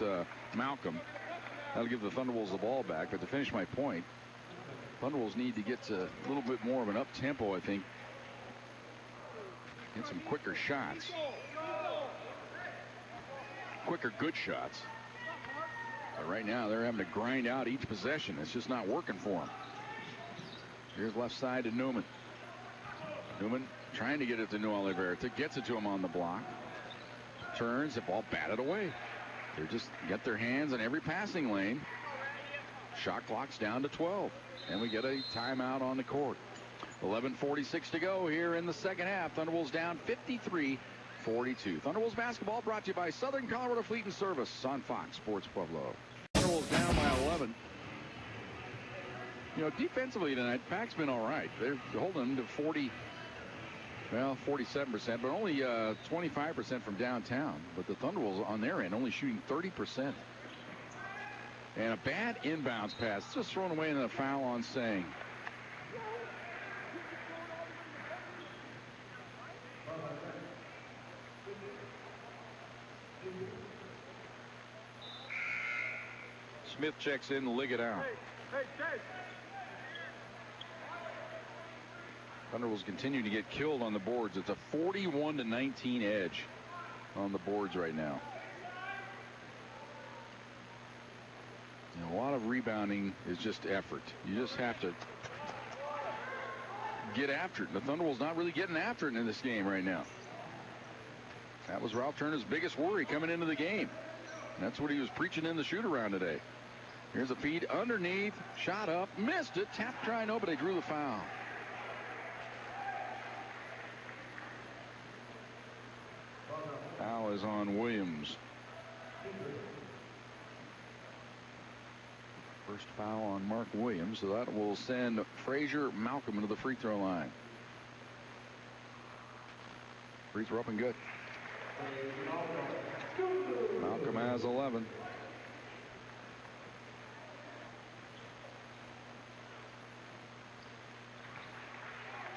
Malcolm. That'll give the Thunderbolts the ball back. But to finish my point, Thunderbolts need to get to a little bit more of an up-tempo, I think. Get some quicker shots. Quicker, good shots. But right now, they're having to grind out each possession. It's just not working for them. Here's left side to Newman. Newman trying to get it to New Oliverta. Gets it to him on the block. Turns, the ball batted away. They just get their hands in every passing lane. Shot clock's down to 12. And we get a timeout on the court. 11:46 to go here in the second half. Thunderbolts down 53-42. Thunderbolts basketball brought to you by Southern Colorado Fleet and Service on Fox Sports Pueblo. Thunderbolts down by 11. You know, defensively tonight, Pac's been all right. They're holding them to 47%, but only 25% from downtown. But the Thunderbolts on their end only shooting 30%. And a bad inbounds pass, just thrown away in a foul on Sang. Smith checks in, Liggett out. Thunderbolts continue to get killed on the boards. It's a 41-19 edge on the boards right now. And a lot of rebounding is just effort. You just have to get after it. The Thunderbolts not really getting after it in this game right now. That was Ralph Turner's biggest worry coming into the game. And that's what he was preaching in the shoot-around today. Here's a feed underneath. Shot up. Missed it. Tapped dry. No, but they drew the foul. Foul is on Williams. First foul on Mark Williams, so that will send Frazier Malcolm into the free throw line. Free throw up and good. Malcolm has 11.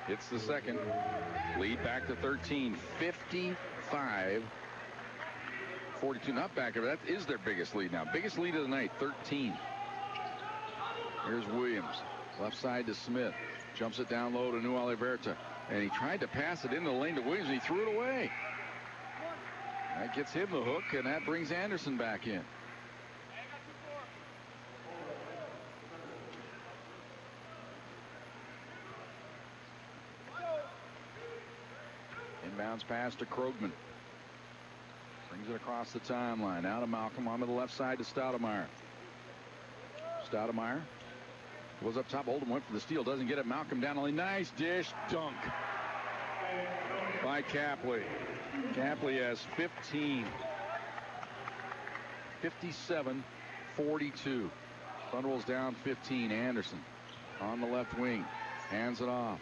It's the second. Lead back to 13. 55-42. Not back. That is their biggest lead now. Biggest lead of the night, 13. Here's Williams. Left side to Smith. Jumps it down low to New Oliverta. And he tried to pass it into the lane to Williams, and he threw it away. That gets him the hook, and that brings Anderson back in. Inbounds pass to Krogman. Brings it across the timeline. Out of Malcolm, onto the left side to Stoudemire. Stoudemire was up top. Oldham went for the steal. Doesn't get it. Malcolm down the lane. Nice dish. Dunk by Capley. Capley has 15. 57-42. Thunderbolts down 15. Anderson on the left wing. Hands it off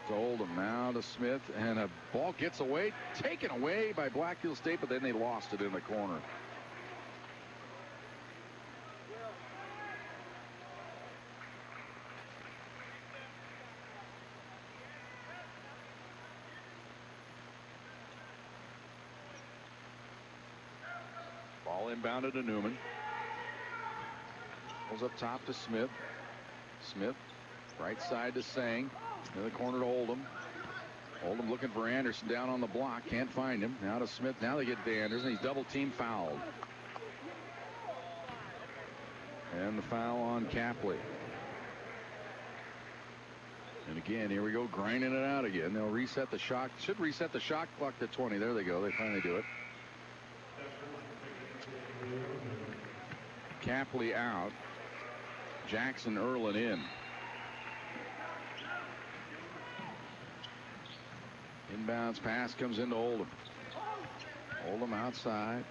to Oldham. Now to Smith. And a ball gets away. Taken away by Black Hills State, but then they lost it in the corner. ball inbounded to Newman. Goes up top to Smith. Smith, right side to Sang. In the corner to Oldham. Oldham looking for Anderson down on the block. Can't find him. Now to Smith. Now they get to Anderson. He's double team fouled. And the foul on Capley. And again, here we go, grinding it out again. They'll reset the shot. Should reset the shot clock to 20. There they go. They finally do it. Capley out. Jackson Erlin in. Inbounds pass comes into Oldham. Oldham outside.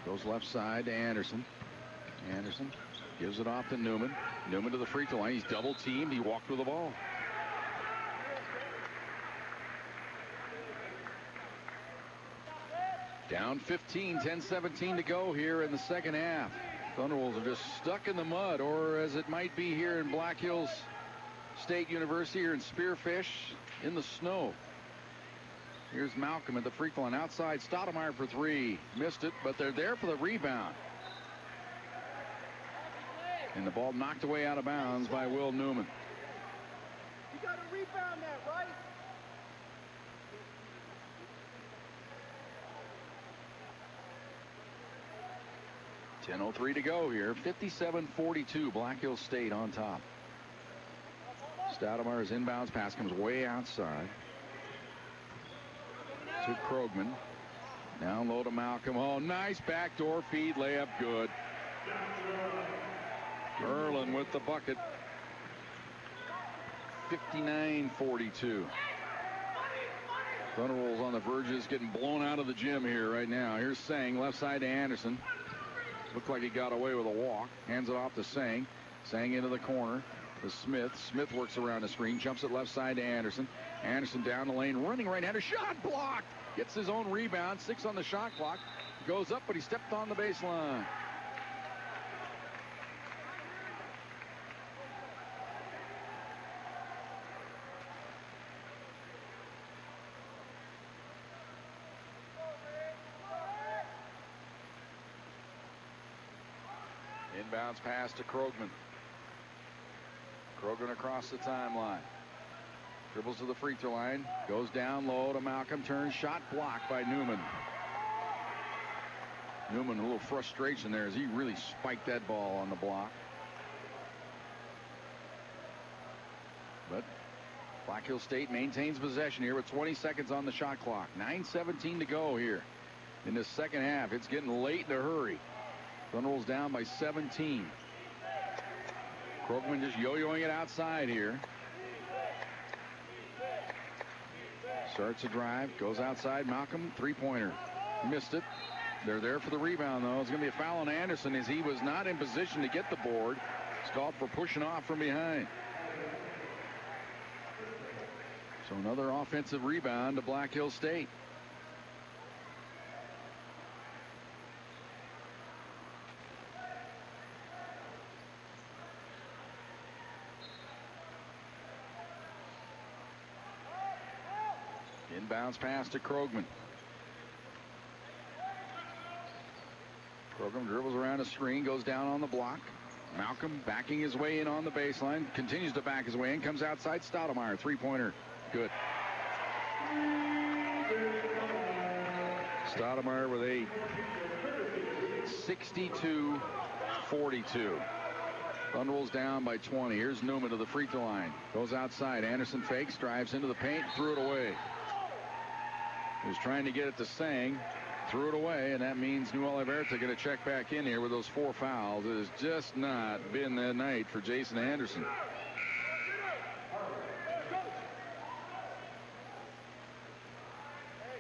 Goes left side to Anderson. Anderson gives it off to Newman. Newman to the free throw line. He's double teamed. He walked with the ball. Down 15, 10-17 to go here in the second half. Thunderwolves are just stuck in the mud, or as it might be here in Black Hills State University, here in Spearfish, in the snow. Here's Malcolm at the free throw line outside. Stoudemire for three. Missed it, but they're there for the rebound. And the ball knocked away out of bounds by Will Newman. You got to rebound that, right? .10:03 to go here. 57-42. Black Hills State on top. Stoudemire's inbounds pass comes way outside to Krogman. Down low to Malcolm. Oh, nice backdoor feed. Layup good. Erlin with the bucket. 59-42. Thunderwolves on the verge of getting blown out of the gym here right now. Here's Sang, left side to Anderson. Looked like he got away with a walk. Hands it off to Sang. Sang into the corner to Smith. Smith works around the screen. Jumps it left side to Anderson. Anderson down the lane. Running right-hander. Shot blocked. Gets his own rebound. 6 on the shot clock. Goes up, but he stepped on the baseline. Inbounds pass to Krogman. Krogman across the timeline. Dribbles to the free throw line. Goes down low to Malcolm. Turns. Shot blocked by Newman. Newman, a little frustration there as he really spiked that ball on the block. But Black Hills State maintains possession here with 20 seconds on the shot clock. 9:17 to go here in the second half. It's getting late in a hurry. Thunderwolves down by 17. Krogman just yo-yoing it outside here. Starts a drive, goes outside. Malcolm, three-pointer. Missed it. They're there for the rebound, though. It's going to be a foul on Anderson as he was not in position to get the board. It's called for pushing off from behind. So another offensive rebound to Black Hills State. Inbounds pass to Krogman. Krogman dribbles around a screen, goes down on the block. Malcolm backing his way in on the baseline, continues to back his way in, comes outside. Stoudemire, three-pointer, good. Stoudemire with 8. 62-42. Thunderwolves down by 20. Here's Newman to the free throw line. Goes outside. Anderson fakes, drives into the paint, threw it away. He was trying to get it to Sang, threw it away, and that means New Oliverta going to check back in here with those 4 fouls. It has just not been that night for Jason Anderson.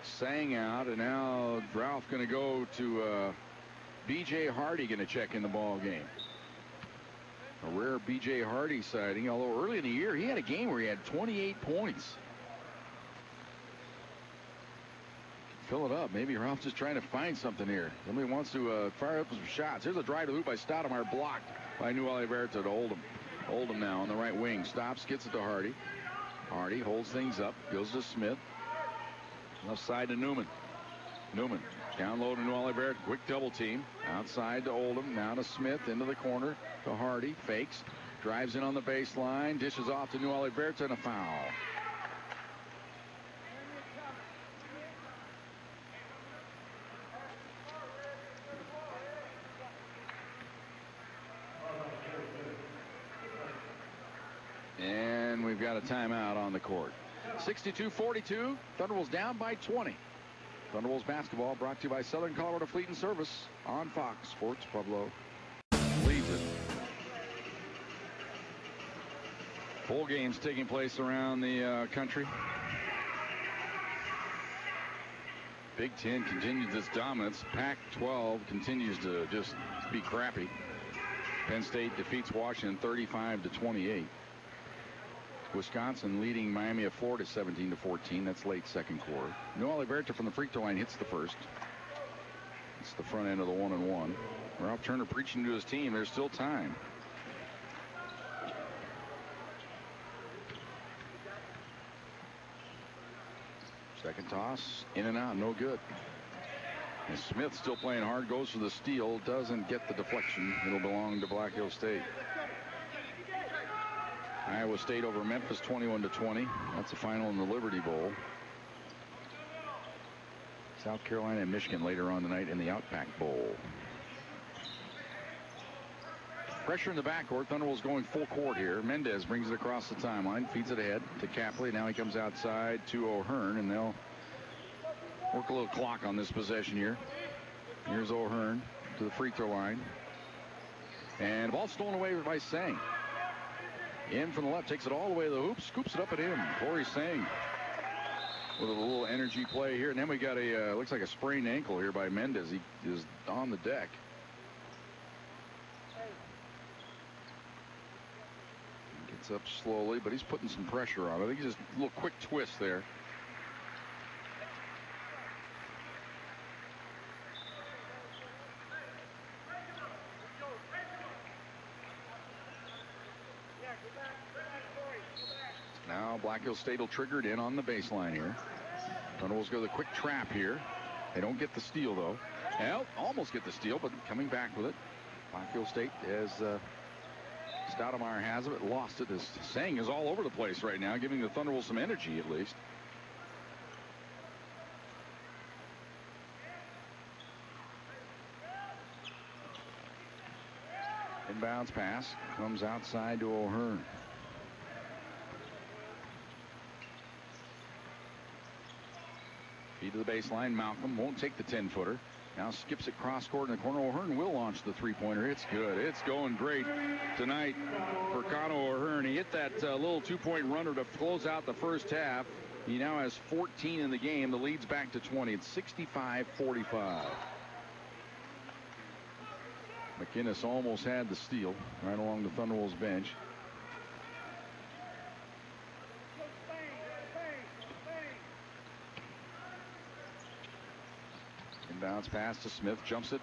Sang out, and now Ralph going to go to B.J. Hardy going to check in the ball game. A rare B.J. Hardy sighting, although early in the year he had a game where he had 28 points. Fill it up. Maybe Ralph's just trying to find something here. Somebody wants to fire up some shots. Here's a drive to the hoop by Stoudemire, blocked by New Oliverta to Oldham. Oldham now on the right wing. Stops, gets it to Hardy. Hardy holds things up, goes to Smith. Left side to Newman. Newman Down low to New Olivet. Quick double team. Outside to Oldham. Now to Smith. Into the corner to Hardy. Fakes. Drives in on the baseline. Dishes off to New Olivet and a foul. And we've got a timeout on the court. 62-42. Thunderbolts down by 20. Thunderbolts basketball brought to you by Southern Colorado Fleet and Service on Fox Sports Pueblo. Leads it. Bowl games taking place around the country. Big Ten continues its dominance. Pac-12 continues to just be crappy. Penn State defeats Washington 35-28. Wisconsin leading Miami of Florida 17-14. That's late second quarter. New Oliverta from the free throw line hits the first. It's the front end of the 1-and-1. Ralph Turner preaching to his team. There's still time. Second toss, in and out, no good. And Smith still playing hard, goes for the steal, doesn't get the deflection. It'll belong to Black Hills State. Iowa State over Memphis 21-20. That's the final in the Liberty Bowl. South Carolina and Michigan later on tonight in the Outback Bowl. Pressure in the backcourt. Thunderbolts going full court here. Mendez brings it across the timeline, feeds it ahead to Capley. Now he comes outside to O'Hearn, and they'll work a little clock on this possession here. Here's O'Hearn to the free throw line. And the ball stolen away by Sang. In from the left, takes it all the way to the hoop, scoops it up and in. Corey Sang with a little energy play here. And then we got a, looks like a sprained ankle here by Mendez. He is on the deck. Gets up slowly, but he's putting some pressure on. I think he's just a little quick twist there. Now Black Hills State will trigger it in on the baseline here. Thunderbolts go the quick trap here. They don't get the steal though. Well, almost get the steal, but coming back with it. Black Hills State, as Stoudemire has it, lost it. As Sang is all over the place right now, giving the Thunderbolts some energy at least. Inbounds pass comes outside to O'Hearn. Feed to the baseline. Malcolm won't take the 10-footer. Now skips it cross court in the corner. O'Hearn will launch the three-pointer. It's good. It's going great tonight for Connor O'Hearn. He hit that little two-point runner to close out the first half. He now has 14 in the game. The lead's back to 20. It's 65-45. McInnes almost had the steal right along the Thunderbolts bench. Inbounds pass to Smith, jumps it.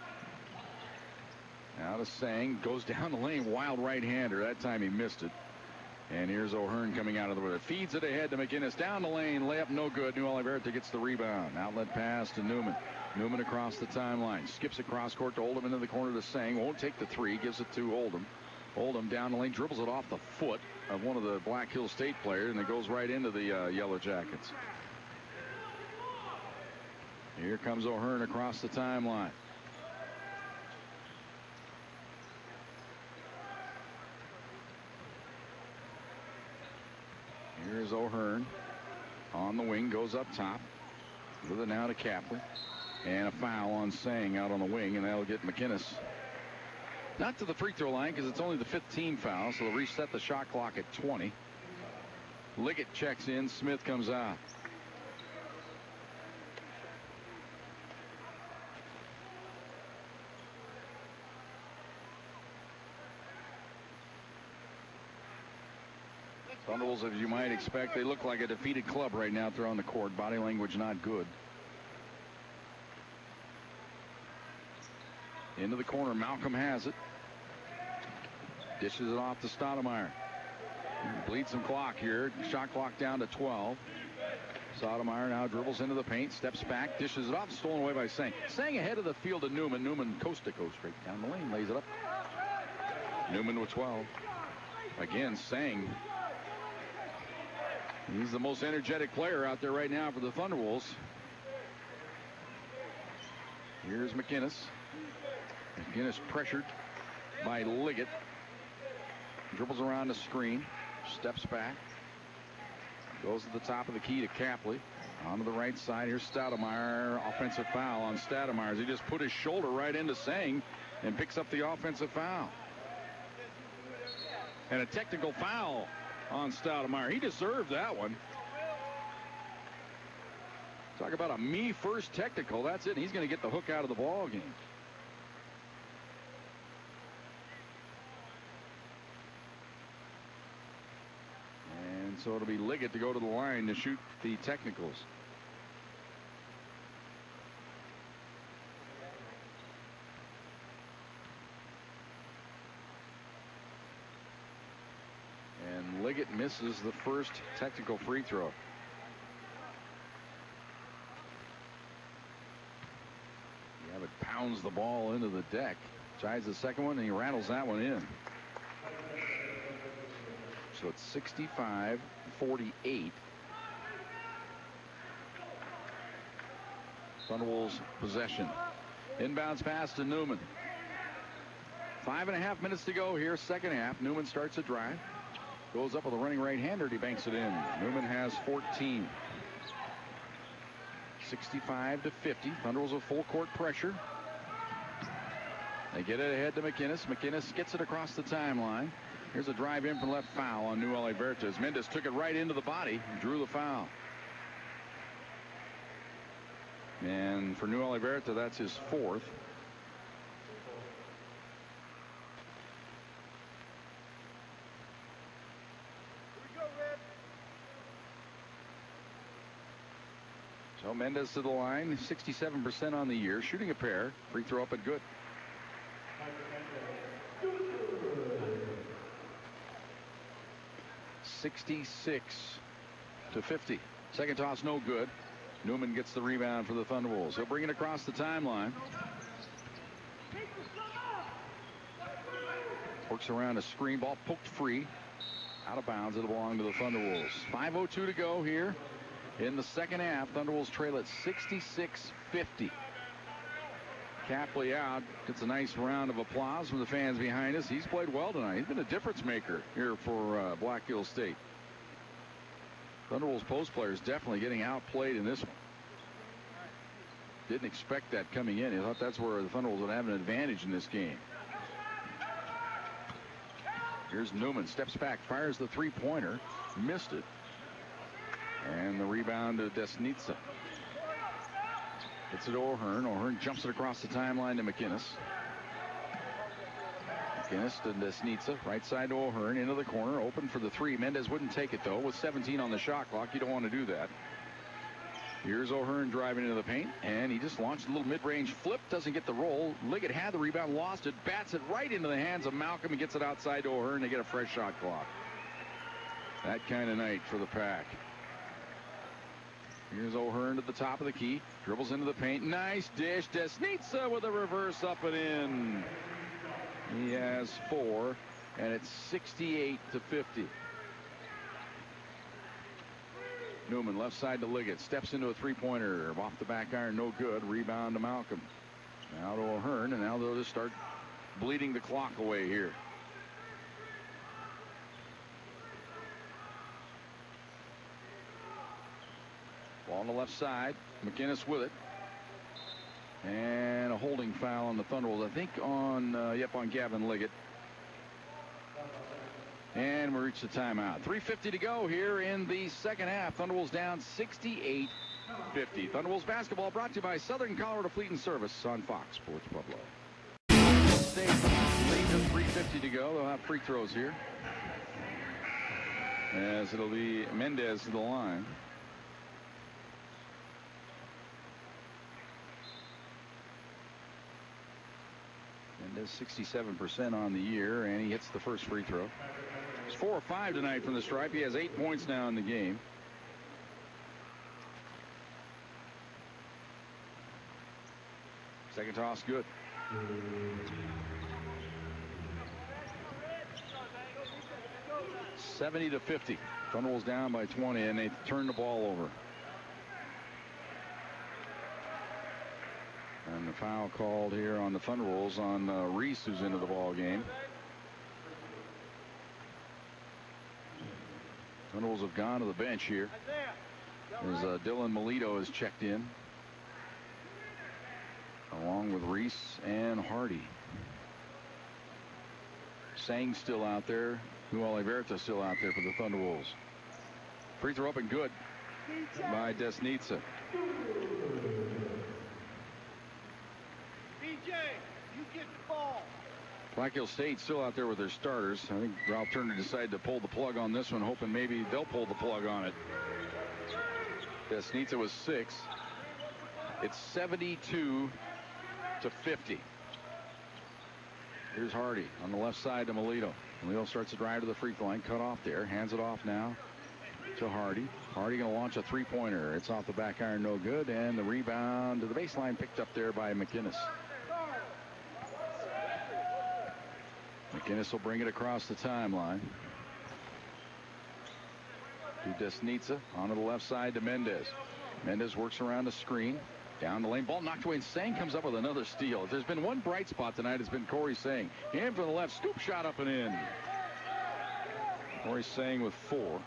Now to Sang, goes down the lane, wild right-hander. That time he missed it. And here's O'Hearn coming out of the river. Feeds it ahead to McInnes. Down the lane, layup no good. New Oliverta gets the rebound. Outlet pass to Newman. Newman across the timeline. Skips across court to Oldham into the corner to Sang. Won't take the three. Gives it to Oldham. Oldham down the lane, dribbles it off the foot of one of the Black Hills State players, and it goes right into the Yellow Jackets. Here comes O'Hearn across the timeline. Here's O'Hearn on the wing, goes up top. With it now to Kaplan. And a foul on Sang out on the wing, and that'll get McInnes not to the free throw line because it's only the 5th team foul, so they'll reset the shot clock at 20. Liggett checks in, Smith comes out. Thunderbolts, as you might expect, they look like a defeated club right now. They're on the court. Body language not good. Into the corner. Malcolm has it. Dishes it off to Stoudemire. Bleed some clock here. Shot clock down to 12. Sotomayor now dribbles into the paint, steps back, dishes it off, stolen away by Sang. Sang ahead of the field to Newman. Newman coast to coast straight down the lane, lays it up. Newman with 12. Again, Sang. He's the most energetic player out there right now for the Thunderwolves. Here's McInnes. McInnes pressured by Liggett. Dribbles around the screen. Steps back. Goes to the top of the key to Capley. Onto the right side. Here's Stoudemire. Offensive foul on Stoudemire as he just put his shoulder right into Sang and picks up the offensive foul. And a technical foul on Stoudemire. He deserved that one. Talk about a me first technical. That's it. He's going to get the hook out of the ball game. And so it'll be Liggett to go to the line to shoot the technicals. And Liggett misses the first technical free throw. It pounds the ball into the deck. Tries the second one, and he rattles that one in. So it's 65-48. Thunderwolves possession. Inbounds pass to Newman. 5.5 minutes to go here, second half. Newman starts a drive. Goes up with a running right-hander. He banks it in. Newman has 14. 65-50. Thunderwolves with full court pressure. They get it ahead to McInnes. McInnes gets it across the timeline. Here's a drive in from left, foul on New Olivertas. Mendes took it right into the body and drew the foul. And for New Oliverta, that's his fourth. So Mendes to the line, 67% on the year, shooting a pair. Free throw up and good. (66-50). Second toss no good. Newman gets the rebound for the Thunderwolves. He'll bring it across the timeline. Works around a screen ball, poked free. Out of bounds. It'll belong to the Thunderwolves. 5:02 to go here in the second half. Thunderwolves trail at 66-50. Capley out. Gets a nice round of applause from the fans behind us. He's played well tonight. He's been a difference maker here for Black Hills State. Thunderwolves post players definitely getting outplayed in this one. Didn't expect that coming in. He thought that's where the Thunderwolves would have an advantage in this game. Here's Newman. Steps back. Fires the three-pointer. Missed it. And the rebound to Desnitsa. Gets it to O'Hearn. O'Hearn jumps it across the timeline to McInnes. McInnes to Desnitsa. Right side to O'Hearn. Into the corner. Open for the three. Mendes wouldn't take it, though. With 17 on the shot clock, you don't want to do that. Here's O'Hearn driving into the paint. And he just launched a little mid-range flip. Doesn't get the roll. Liggett had the rebound. Lost it. Bats it right into the hands of Malcolm. He gets it outside to O'Hearn to get a fresh shot clock. That kind of night for the Pack. Here's O'Hearn to the top of the key. Dribbles into the paint. Nice dish. Desnitsa with a reverse up and in. He has 4, and it's 68-50. Newman left side to Liggett. Steps into a three-pointer. Off the back iron. No good. Rebound to Malcolm. Now to O'Hearn, and now they'll just start bleeding the clock away here. Ball on the left side. McInnes with it. And a holding foul on the Thunderwolves. I think on, on Gavin Liggett. And we reach the timeout. 3:50 to go here in the second half. Thunderwolves down 68-50. Thunderwolves basketball brought to you by Southern Colorado Fleet and Service on Fox Sports Pueblo. State lead to 3:50 to go. They'll have free throws here. As it'll be Mendes to the line. Mendes 67% on the year, and he hits the first free throw. He's 4 or 5 tonight from the stripe. He has 8 points now in the game. Second toss good. 70-50. Thunderbolts down by 20, and they turn the ball over. And the foul called here on the Thunderbolts on Reese, who's into the ball game. Thunderbolts have gone to the bench here as Dylan Melito is checked in, along with Reese and Hardy. Sang still out there. Oliverta still out there for the Thunderbolts. Free throw up and good by Desnica. DJ, you get the ball. Black Hill State still out there with their starters. I think Ralph Turner decided to pull the plug on this one, hoping maybe they'll pull the plug on it. Desnica was 6. It's 72-50. Here's Hardy on the left side to Melito. Melito starts to drive to the free throw line, cut off there, hands it off now to Hardy. Hardy going to launch a three-pointer. It's off the back iron, no good, and the rebound to the baseline picked up there by McInnes. McInnes will bring it across the timeline to Desnica. Onto the left side to Mendez. Mendez works around the screen. Down the lane, ball knocked away, and Sang comes up with another steal. If there's been one bright spot tonight, it's been Corey Sang. In from the left, scoop shot up and in. Corey Sang with 4.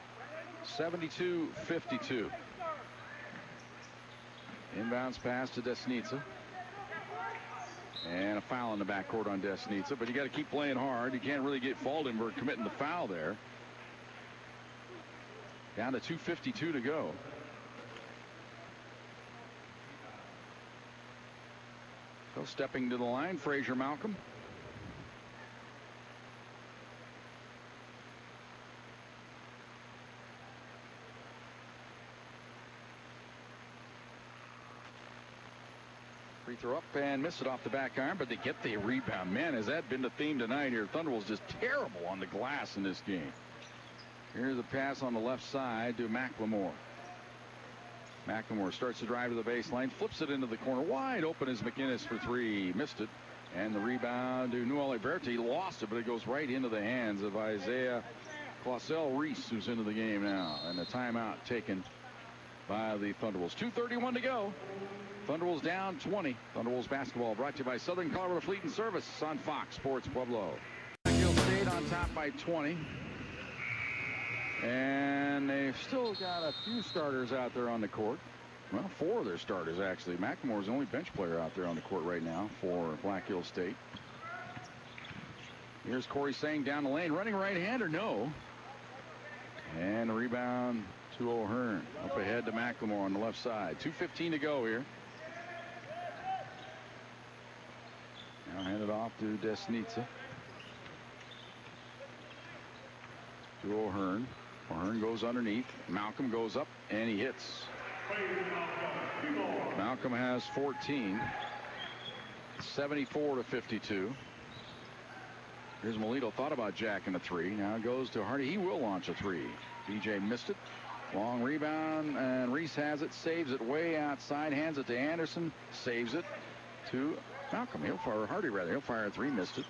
72-52. Inbounds pass to Desnica. And a foul in the backcourt on Desnica, but you got to keep playing hard. You can't really get faulted for committing the foul there. Down to 2:52 to go. So stepping to the line, Frazier Malcolm. Free throw up and miss it off the back iron, but they get the rebound. Man, has that been the theme tonight here? Thunderbolts just terrible on the glass in this game. Here's a pass on the left side to McLemore. McLemore starts to drive to the baseline, flips it into the corner. Wide open is McInnes for 3. Missed it. And the rebound to Oliverta. He lost it, but it goes right into the hands of Isaiah Clausel Reese, who's into the game now. And a timeout taken by the Thunderbolts. 2:31 to go. Thunderbolts down 20. Thunderbolts basketball brought to you by Southern Colorado Fleet and Service on Fox Sports Pueblo. Black Hill State on top by 20. And they've still got a few starters out there on the court. Well, 4 of their starters, actually. McLemore's the only bench player out there on the court right now for Black Hill State. Here's Corey Sang down the lane. Running right-hander, no. And the rebound to O'Hearn. Up ahead to McLemore on the left side. 2:15 to go here. Now handed off to Desnica. To O'Hearn. O'Hearn goes underneath. Malcolm goes up, and he hits. Malcolm has 14. 74-52. Here's Melito. Thought about jacking a 3. Now goes to Hardy. He will launch a 3. DJ missed it. Long rebound, and Reese has it. Saves it way outside. Hands it to Anderson. Saves it to Malcolm. He'll fire Hardy, rather. He'll fire a 3. Missed it.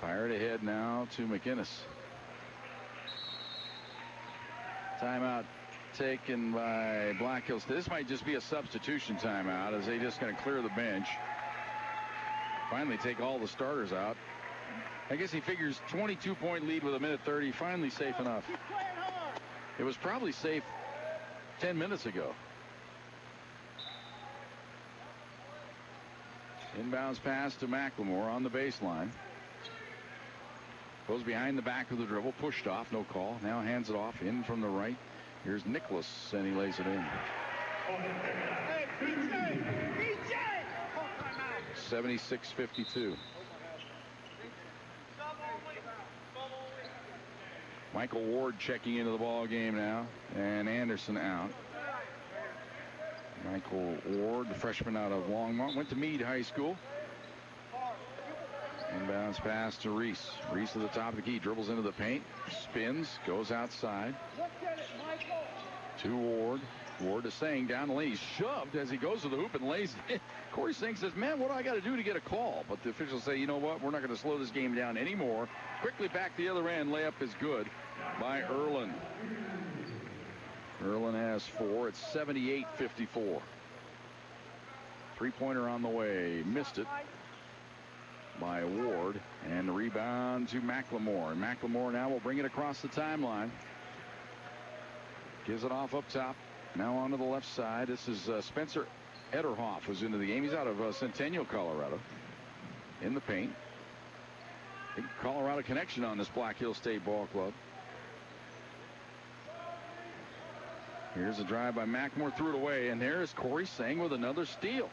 Fired ahead now to McInnes. Timeout taken by Black Hills. This might just be a substitution timeout as they just going to clear the bench. Finally take all the starters out. I guess he figures 22-point lead with 1:30. Finally safe enough. It was probably safe 10 minutes ago. Inbounds pass to McLemore on the baseline. Goes behind the back of the dribble, pushed off, no call. Now hands it off in from the right. Here's Nicholas, and he lays it in. 76-52. Michael Ward checking into the ball game now, and Anderson out. Michael Ward, the freshman out of Longmont, went to Meade High School. Inbounds pass to Reese. Reese to the top of the key, dribbles into the paint, spins, goes outside. To Ward. Ward is saying down the lane. He's shoved as he goes to the hoop and lays it. Corey Singh says, man, what do I got to do to get a call? But the officials say, you know what? We're not going to slow this game down anymore. Quickly back the other end. Layup is good by Erlin. Erlin has 4. It's 78-54. Three-pointer on the way. Missed it by Ward. And the rebound to McLemore. And McLemore now will bring it across the timeline. Gives it off up top. Now onto the left side. This is Spencer Ederhoff who's into the game. He's out of Centennial, Colorado. In the paint. Big Colorado connection on this Black Hills State Ball Club. Here's a drive by McLemore. Threw it away. And there is Corey Sang with another steal.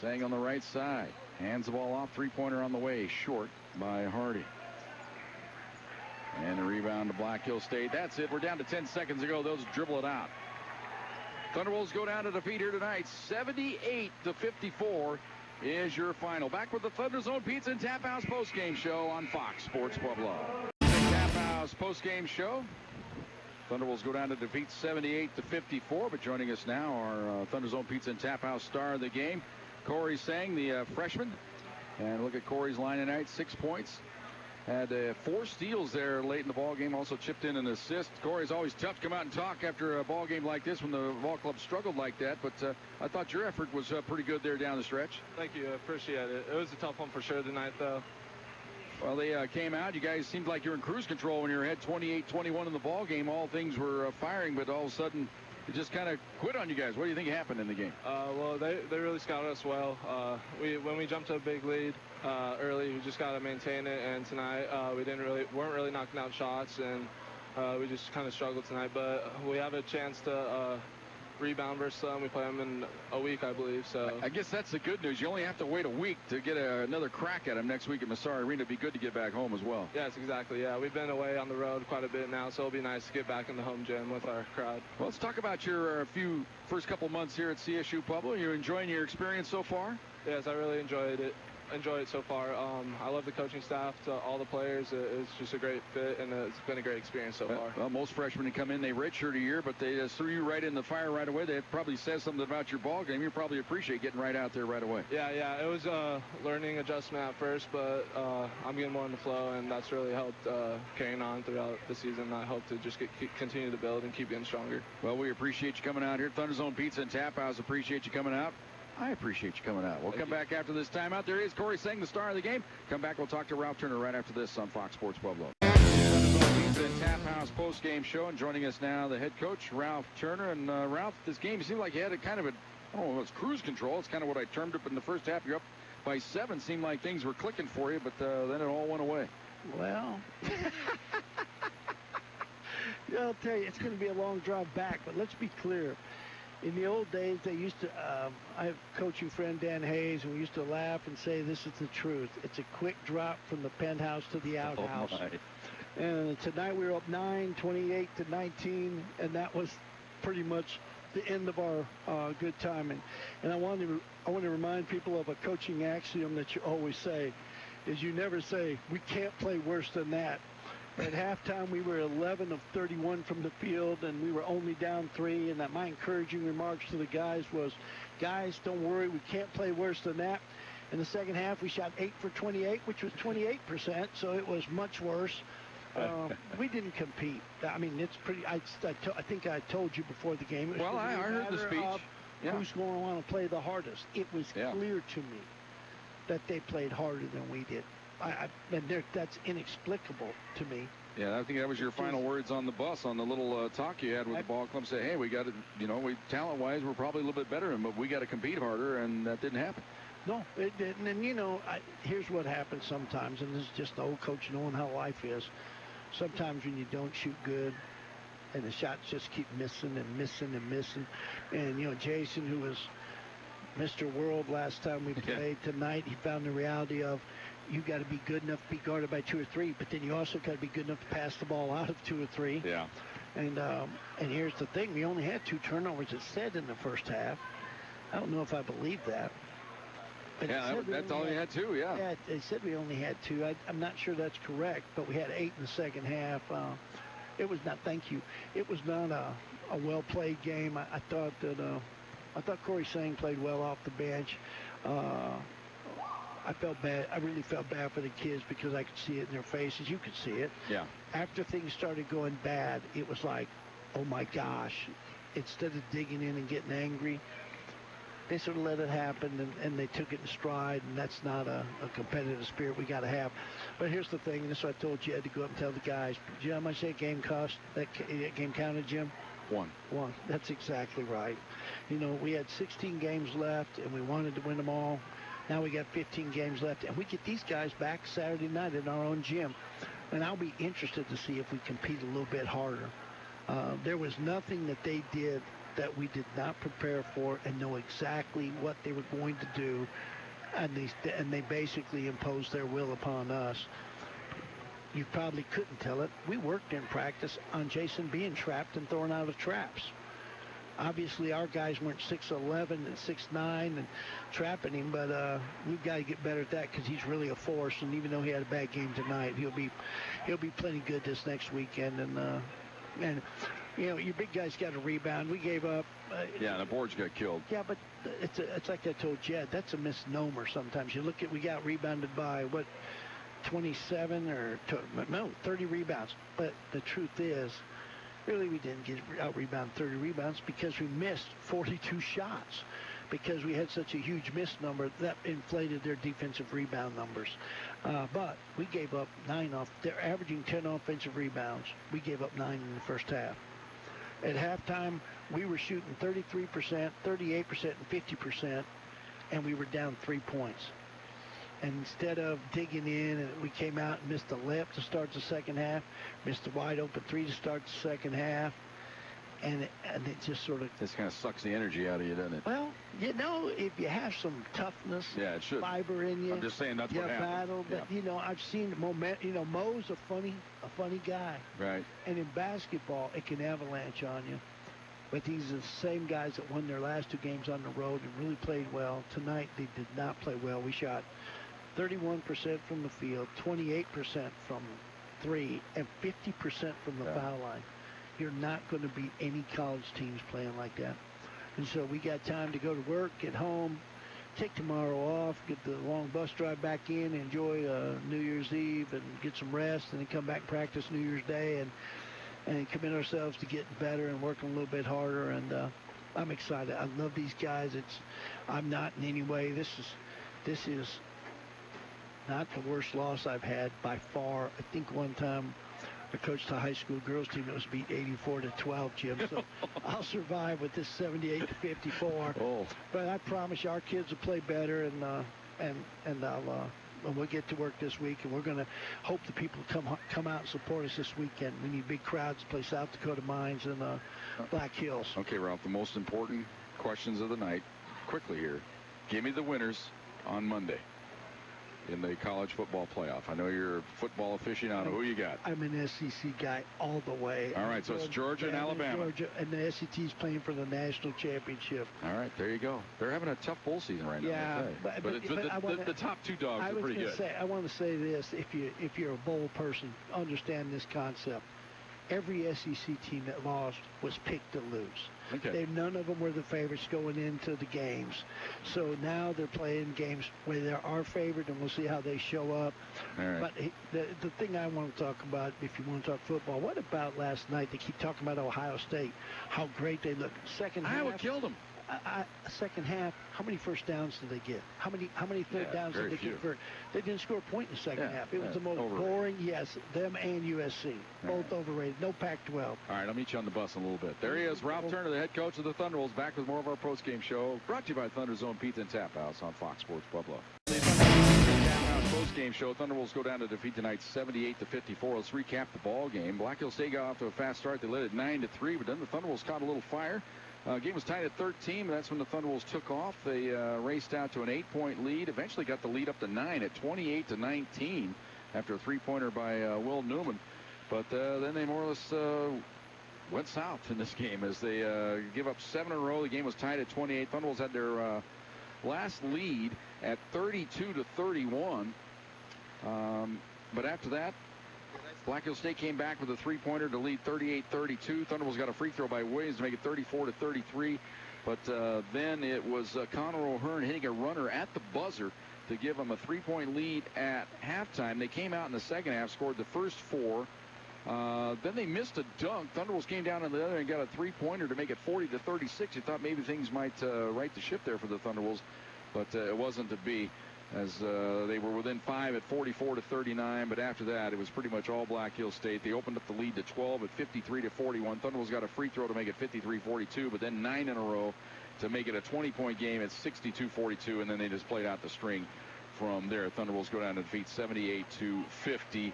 Sang on the right side. Hands the ball off. Three-pointer on the way. Short by Hardy. And the rebound to Black Hills State. That's it. We're down to 10 seconds to go. They'll just dribble it out. Thunderbolts go down to defeat here tonight. 78-54 is your final. Back with the Thunder Zone Pizza and Tap House postgame show on Fox Sports Pueblo. Tap House postgame show. Thunderbolts go down to defeat 78-54. But joining us now, our Thunder Zone Pizza and Tap House star of the game, Corey Sang, the freshman. And look at Corey's line tonight. 6 points. Had 4 steals there late in the ball game. Also chipped in an assist. Corey's always tough to come out and talk after a ball game like this when the ball club struggled like that. But I thought your effort was pretty good there down the stretch. Thank you. I appreciate it. It was a tough one for sure tonight, though. Well, they came out. You guys seemed like you were in cruise control when you were ahead 28-21 in the ball game. All things were firing, but all of a sudden it just kind of quit on you guys. What do you think happened in the game? Well, they really scouted us well. When we jumped to a big lead early, we just got to maintain it. And tonight we weren't really knocking out shots, and we just kind of struggled tonight. But we have a chance to rebound versus them. We play them in a week, I believe. So I guess that's the good news. You only have to wait a week to get another crack at them next week at Massar Arena. It'd be good to get back home as well. Yes, exactly. Yeah, we've been away on the road quite a bit now, so it'll be nice to get back in the home gym with our crowd. Well, let's talk about your first couple months here at CSU-Pueblo. You enjoying your experience so far? Yes, I really enjoyed it so far. I love the coaching staff, to all the players. It's just a great fit, and it's been a great experience so far. Well, most freshmen who come in, they redshirt a year, but they just threw you right in the fire right away. That probably says something about your ball game. You probably appreciate getting right out there right away. Yeah, it was a learning adjustment at first, but I'm getting more in the flow, and that's really helped carrying on throughout the season. I hope to just continue to build and keep getting stronger. Well, we appreciate you coming out here. Thunder Zone Pizza and Tap House appreciate you coming out. I appreciate you coming out. We'll come back after this timeout. There is Corey Sang, the star of the game. Come back. We'll talk to Ralph Turner right after this on Fox Sports Pueblo. Pizza and Tap House post-game show. And joining us now, the head coach, Ralph Turner. And Ralph, this game seemed like you had a kind of a, I don't know if it's cruise control. It's kind of what I termed it. But in the first half, you're up by 7. Seemed like things were clicking for you, but then it all went away. Well, I'll tell you, it's going to be a long drive back. But let's be clear. In the old days, they used to, I have a coaching friend, Dan Hayes, and we used to laugh and say, this is the truth. It's a quick drop from the penthouse to the outhouse. Oh, and tonight we were up 9, 28-19, and that was pretty much the end of our good time. And I want to remind people of a coaching axiom that you always say, is you never say, we can't play worse than that. At halftime, we were 11 of 31 from the field, and we were only down 3. And my encouraging remarks to the guys was, guys, don't worry, we can't play worse than that. In the second half, we shot 8 for 28, which was 28%, so it was much worse. We didn't compete. I mean, it's pretty. I think I told you before the game. It was I heard the speech. Who's going to want to play the hardest? It was clear to me that they played harder than we did. And that's inexplicable to me. Yeah, I think that was your final words on the bus on the little talk you had with the ball club. Say, hey, we got to, we talent-wise, we're probably a little bit better, but we got to compete harder, and that didn't happen. No, it didn't. And, here's what happens sometimes, and this is just the old coach knowing how life is. Sometimes when you don't shoot good, and the shots just keep missing and missing and missing. And, Jason, who was Mr. World last time we played, tonight he found the reality of, you got to be good enough to be guarded by 2 or 3, but then you also got to be good enough to pass the ball out of 2 or 3. Yeah. And here's the thing: we only had 2 turnovers. It said in the first half. I don't know if I believe that. But that's all we had 2. Yeah. Yeah, they said we only had 2. I'm not sure that's correct, but we had 8 in the second half. It was not. Thank you. It was not a well-played game. I thought that I thought Corey Sang played well off the bench. I felt bad. I really felt bad for the kids because I could see it in their faces. You could see it. Yeah. After things started going bad, it was like, oh my gosh. Instead of digging in and getting angry, they sort of let it happen, and they took it in stride, and that's not a competitive spirit we got to have. But here's the thing, and this is what I told Jed to go up and tell the guys. Do you know how much that game cost? That game counted, Jim? One. That's exactly right. You know, we had 16 games left, and we wanted to win them all. Now we got 15 games left, and we get these guys back Saturday night in our own gym. And I'll be interested to see if we compete a little bit harder. There was nothing that they did that we did not prepare for and know exactly what they were going to do, and they basically imposed their will upon us. You probably couldn't tell it. We worked in practice on Jason being trapped and thrown out of traps. Obviously, our guys weren't 6'11" and 6'9" and trapping him, but we've got to get better at that because he's really a force. And even though he had a bad game tonight, he'll be plenty good this next weekend. And you know, your big guys got to rebound. We gave up. Yeah, the boards got killed. Yeah, but it's like I told Jed, that's a misnomer sometimes. You look at, we got rebounded by, 27 or 30 rebounds. But the truth is, really, we didn't get out-rebound 30 rebounds because we missed 42 shots. Because we had such a huge miss number, that inflated their defensive rebound numbers. But we gave up 9 off. They're averaging 10 offensive rebounds. We gave up 9 in the first half. At halftime, we were shooting 33%, 38%, and 50%, and we were down 3 points. And instead of digging in, and we came out and missed a layup to start the second half, missed a wide open 3 to start the second half, and it just sort of... This kind of sucks the energy out of you, doesn't it? Well, you know, if you have some toughness, yeah, it should. fiber in you, I'm just saying that's what happened. Battle, but, yeah. you know, I've seen Mo's a funny guy. Right. And in basketball, it can avalanche on you. But these are the same guys that won their last 2 games on the road and really played well. Tonight, they did not play well. We shot 31% from the field, 28% from 3, and 50% from the foul line. You're not going to beat any college teams playing like that. And so we got time to go to work, get home, take tomorrow off, get the long bus drive back in, enjoy New Year's Eve, and get some rest, and then come back and practice New Year's Day, and commit ourselves to getting better and working a little bit harder. And I'm excited. I love these guys. I'm not in any way. This is not the worst loss I've had by far. I think one time I coached a high school girls team that was beat 84-12, Jim. So I'll survive with this 78-54. Oh. But I promise you, our kids will play better, and we'll get to work this week, and we're going to hope the people come out and support us this weekend. We need big crowds to play South Dakota Mines and Black Hills. Okay, Ralph, the most important questions of the night, quickly here. Give me the winners on Monday in the college football playoff. I know you're a football aficionado. Who you got? I'm an SEC guy all the way. All right, so it's Georgia and Alabama. Georgia, and the SEC's playing for the national championship. All right, there you go. They're having a tough bowl season right now. Yeah, but the top 2 dogs are pretty good. I want to say this: if you're a bowl person, understand this concept. Every SEC team that lost was picked to lose. Okay. None of them were the favorites going into the games. So now they're playing games where they are favored, and we'll see how they show up. All right. But the thing I want to talk about, if you want to talk football, what about last night? They keep talking about Ohio State, how great they look. Second half, Iowa killed them. Second half, how many first downs did they get? How many third downs did they get? They didn't score a point in the second half. It was the most boring. Yes, them and USC, both overrated. No Pac-12. All right, I'll meet you on the bus in a little bit. There he is, Ralph Turner, the head coach of the Thunderwolves, back with more of our post-game show, brought to you by Thunder Zone Pizza and Tap House on Fox Sports Pueblo. Post-game show. Thunderwolves go down to defeat tonight 78-54. Let's recap the ball game. Black Hills State got off to a fast start. They led at 9-3, but then the Thunderwolves caught a little fire. Game was tied at 13, but that's when the Thunderwolves took off. They raced out to an 8-point lead. Eventually got the lead up to 9 at 28-19 after a 3-pointer by Will Newman. But then they more or less went south in this game as they give up 7 in a row. The game was tied at 28. Thunderwolves had their last lead at 32-31. But after that, Black Hills State came back with a three-pointer to lead 38-32. Thunderbolts got a free throw by Williams to make it 34-33. But then it was Connor O'Hearn hitting a runner at the buzzer to give them a three-point lead at halftime. They came out in the second half, scored the first four. Then they missed a dunk. Thunderbolts came down on the other and got a three-pointer to make it 40-36. You thought maybe things might right the ship there for the Thunderbolts, but it wasn't to be, as they were within 5 at 44-39. But after that, it was pretty much all Black Hills State. They opened up the lead to 12 at 53-41. Thunderbolts got a free throw to make it 53-42, but then 9 in a row to make it a 20-point game at 62-42, and then they just played out the string from there. Thunderbolts go down to defeat 78-54.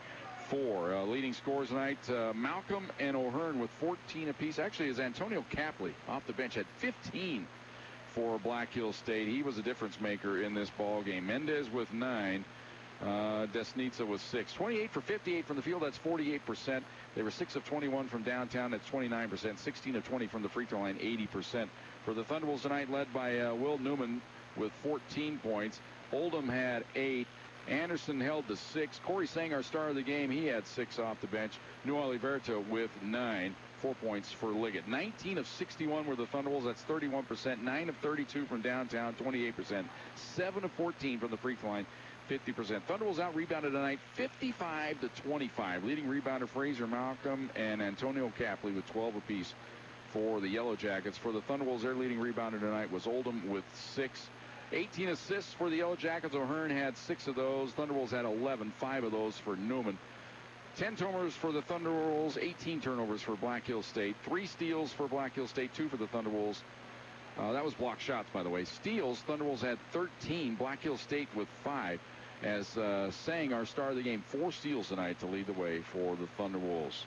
Leading scorers tonight, Malcolm and O'Hearn with 14 apiece. Actually, is Antonio Capley off the bench, had 15 for Black Hills State. He was a difference maker in this ball game. Mendez with 9. Desnitsa with 6. 28 for 58 from the field. That's 48%. They were 6 of 21 from downtown. That's 29%. 16 of 20 from the free throw line. 80%. For the Thunderbolts tonight, led by Will Newman with 14 points. Oldham had 8. Anderson held to 6. Corey Sang, our star of the game, he had 6 off the bench. New Oliverto with 9. 4 points for Liggett. 19 of 61 were the Thunderbolts. That's 31%. 9 of 32 from downtown, 28%. 7 of 14 from the free throw line, 50%. Thunderbolts out-rebounded tonight 55-25. Leading rebounder Fraser Malcolm and Antonio Capley with 12 apiece for the Yellow Jackets. For the Thunderbolts, their leading rebounder tonight was Oldham with 6. 18 assists for the Yellow Jackets. O'Hearn had 6 of those. Thunderbolts had 11, 5 of those for Newman. 10 turnovers for the Thunderbolts, 18 turnovers for Black Hills State. 3 steals for Black Hills State, 2 for the Thunderbolts. That was blocked shots, by the way. Steals, Thunderbolts had 13. Black Hills State with 5. As Sang, our star of the game, 4 steals tonight to lead the way for the Thunderbolts.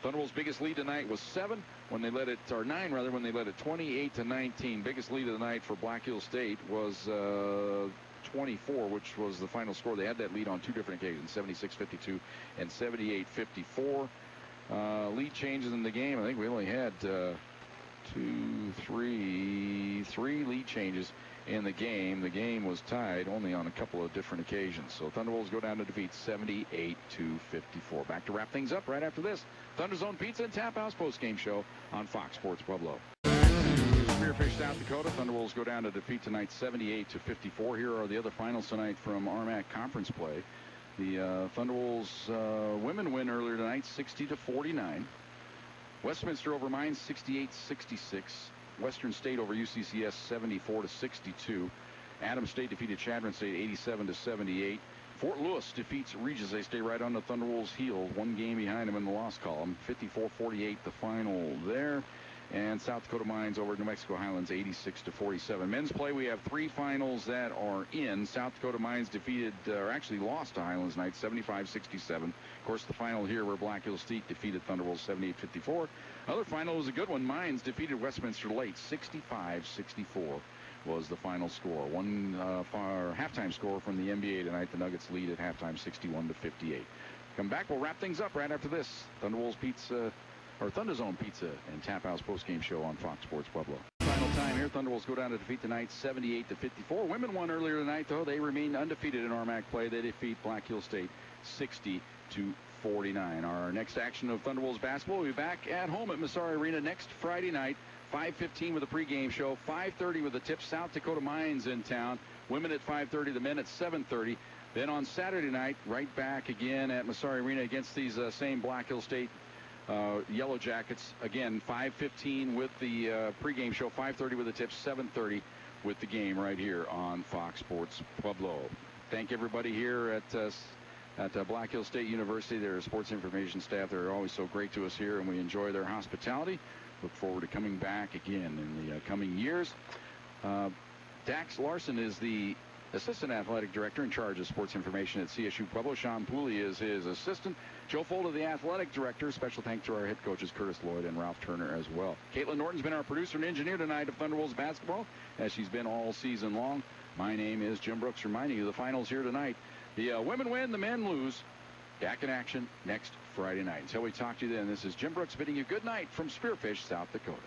Thunderbolts' biggest lead tonight was 7 when they led it, or 9 rather, when they led it 28-19. Biggest lead of the night for Black Hills State was 24, which was the final score. They had that lead on 2 different occasions, 76-52 and 78-54. Lead changes in the game. I think we only had 3 lead changes in the game. The game was tied only on a couple of different occasions. So Thunderbolts go down to defeat 78-54. Back to wrap things up right after this. Thunderzone Pizza and Tap House postgame show on Fox Sports Pueblo. Spearfish, South Dakota. Thunderbolts go down to defeat tonight 78-54. Here are the other finals tonight from RMAC conference play. The Thunderbolts women win earlier tonight 60-49. Westminster over Mines 68-66. Western State over UCCS 74-62. Adams State defeated Chadron State 87-78. Fort Lewis defeats Regis. They stay right on the Thunderbolts' heels, 1 game behind them in the loss column. 54-48 the final there. And South Dakota Mines over New Mexico Highlands 86-47. Men's play, we have 3 finals that are in. South Dakota Mines defeated, or actually lost to Highlands tonight 75-67. Of course, the final here where Black Hills State defeated Thunderbolts 78-54. Other final was a good one. Mines defeated Westminster late 65-64 was the final score. One halftime score from the NBA tonight. The Nuggets lead at halftime 61-58. Come back, we'll wrap things up right after this. Thunderbolts Pizza, or Thunderzone Pizza and Tap House postgame show on Fox Sports Pueblo. Final time here. Thunderbolts go down to defeat tonight 78-54. Women won earlier tonight, though. They remain undefeated in RMAC play. They defeat Black Hills State 60-49. Our next action of Thunderbolts basketball will be back at home at Massari Arena next Friday night. 5:15 with a pregame show. 5:30 with the tip. South Dakota Mines in town. Women at 5:30. The men at 7:30. Then on Saturday night, right back again at Massari Arena against these same Black Hills State Yellow Jackets. Again, 5:15 with the pregame show. 5:30 with the tip. 7:30 with the game right here on Fox Sports Pueblo. Thank everybody here at Black Hills State University. Their sports information staff, they're always so great to us here, and we enjoy their hospitality. Look forward to coming back again in the coming years. Dax Larson is the Assistant Athletic Director in charge of sports information at CSU Pueblo. Sean Pooley is his assistant. Joe Folda, the Athletic Director. Special thanks to our head coaches, Curtis Lloyd and Ralph Turner as well. Caitlin Norton's been our producer and engineer tonight of Thunderbolts basketball, as she's been all season long. My name is Jim Brooks, reminding you the finals here tonight. The women win, the men lose. Back in action next Friday night. Until we talk to you then, this is Jim Brooks bidding you good night from Spearfish, South Dakota.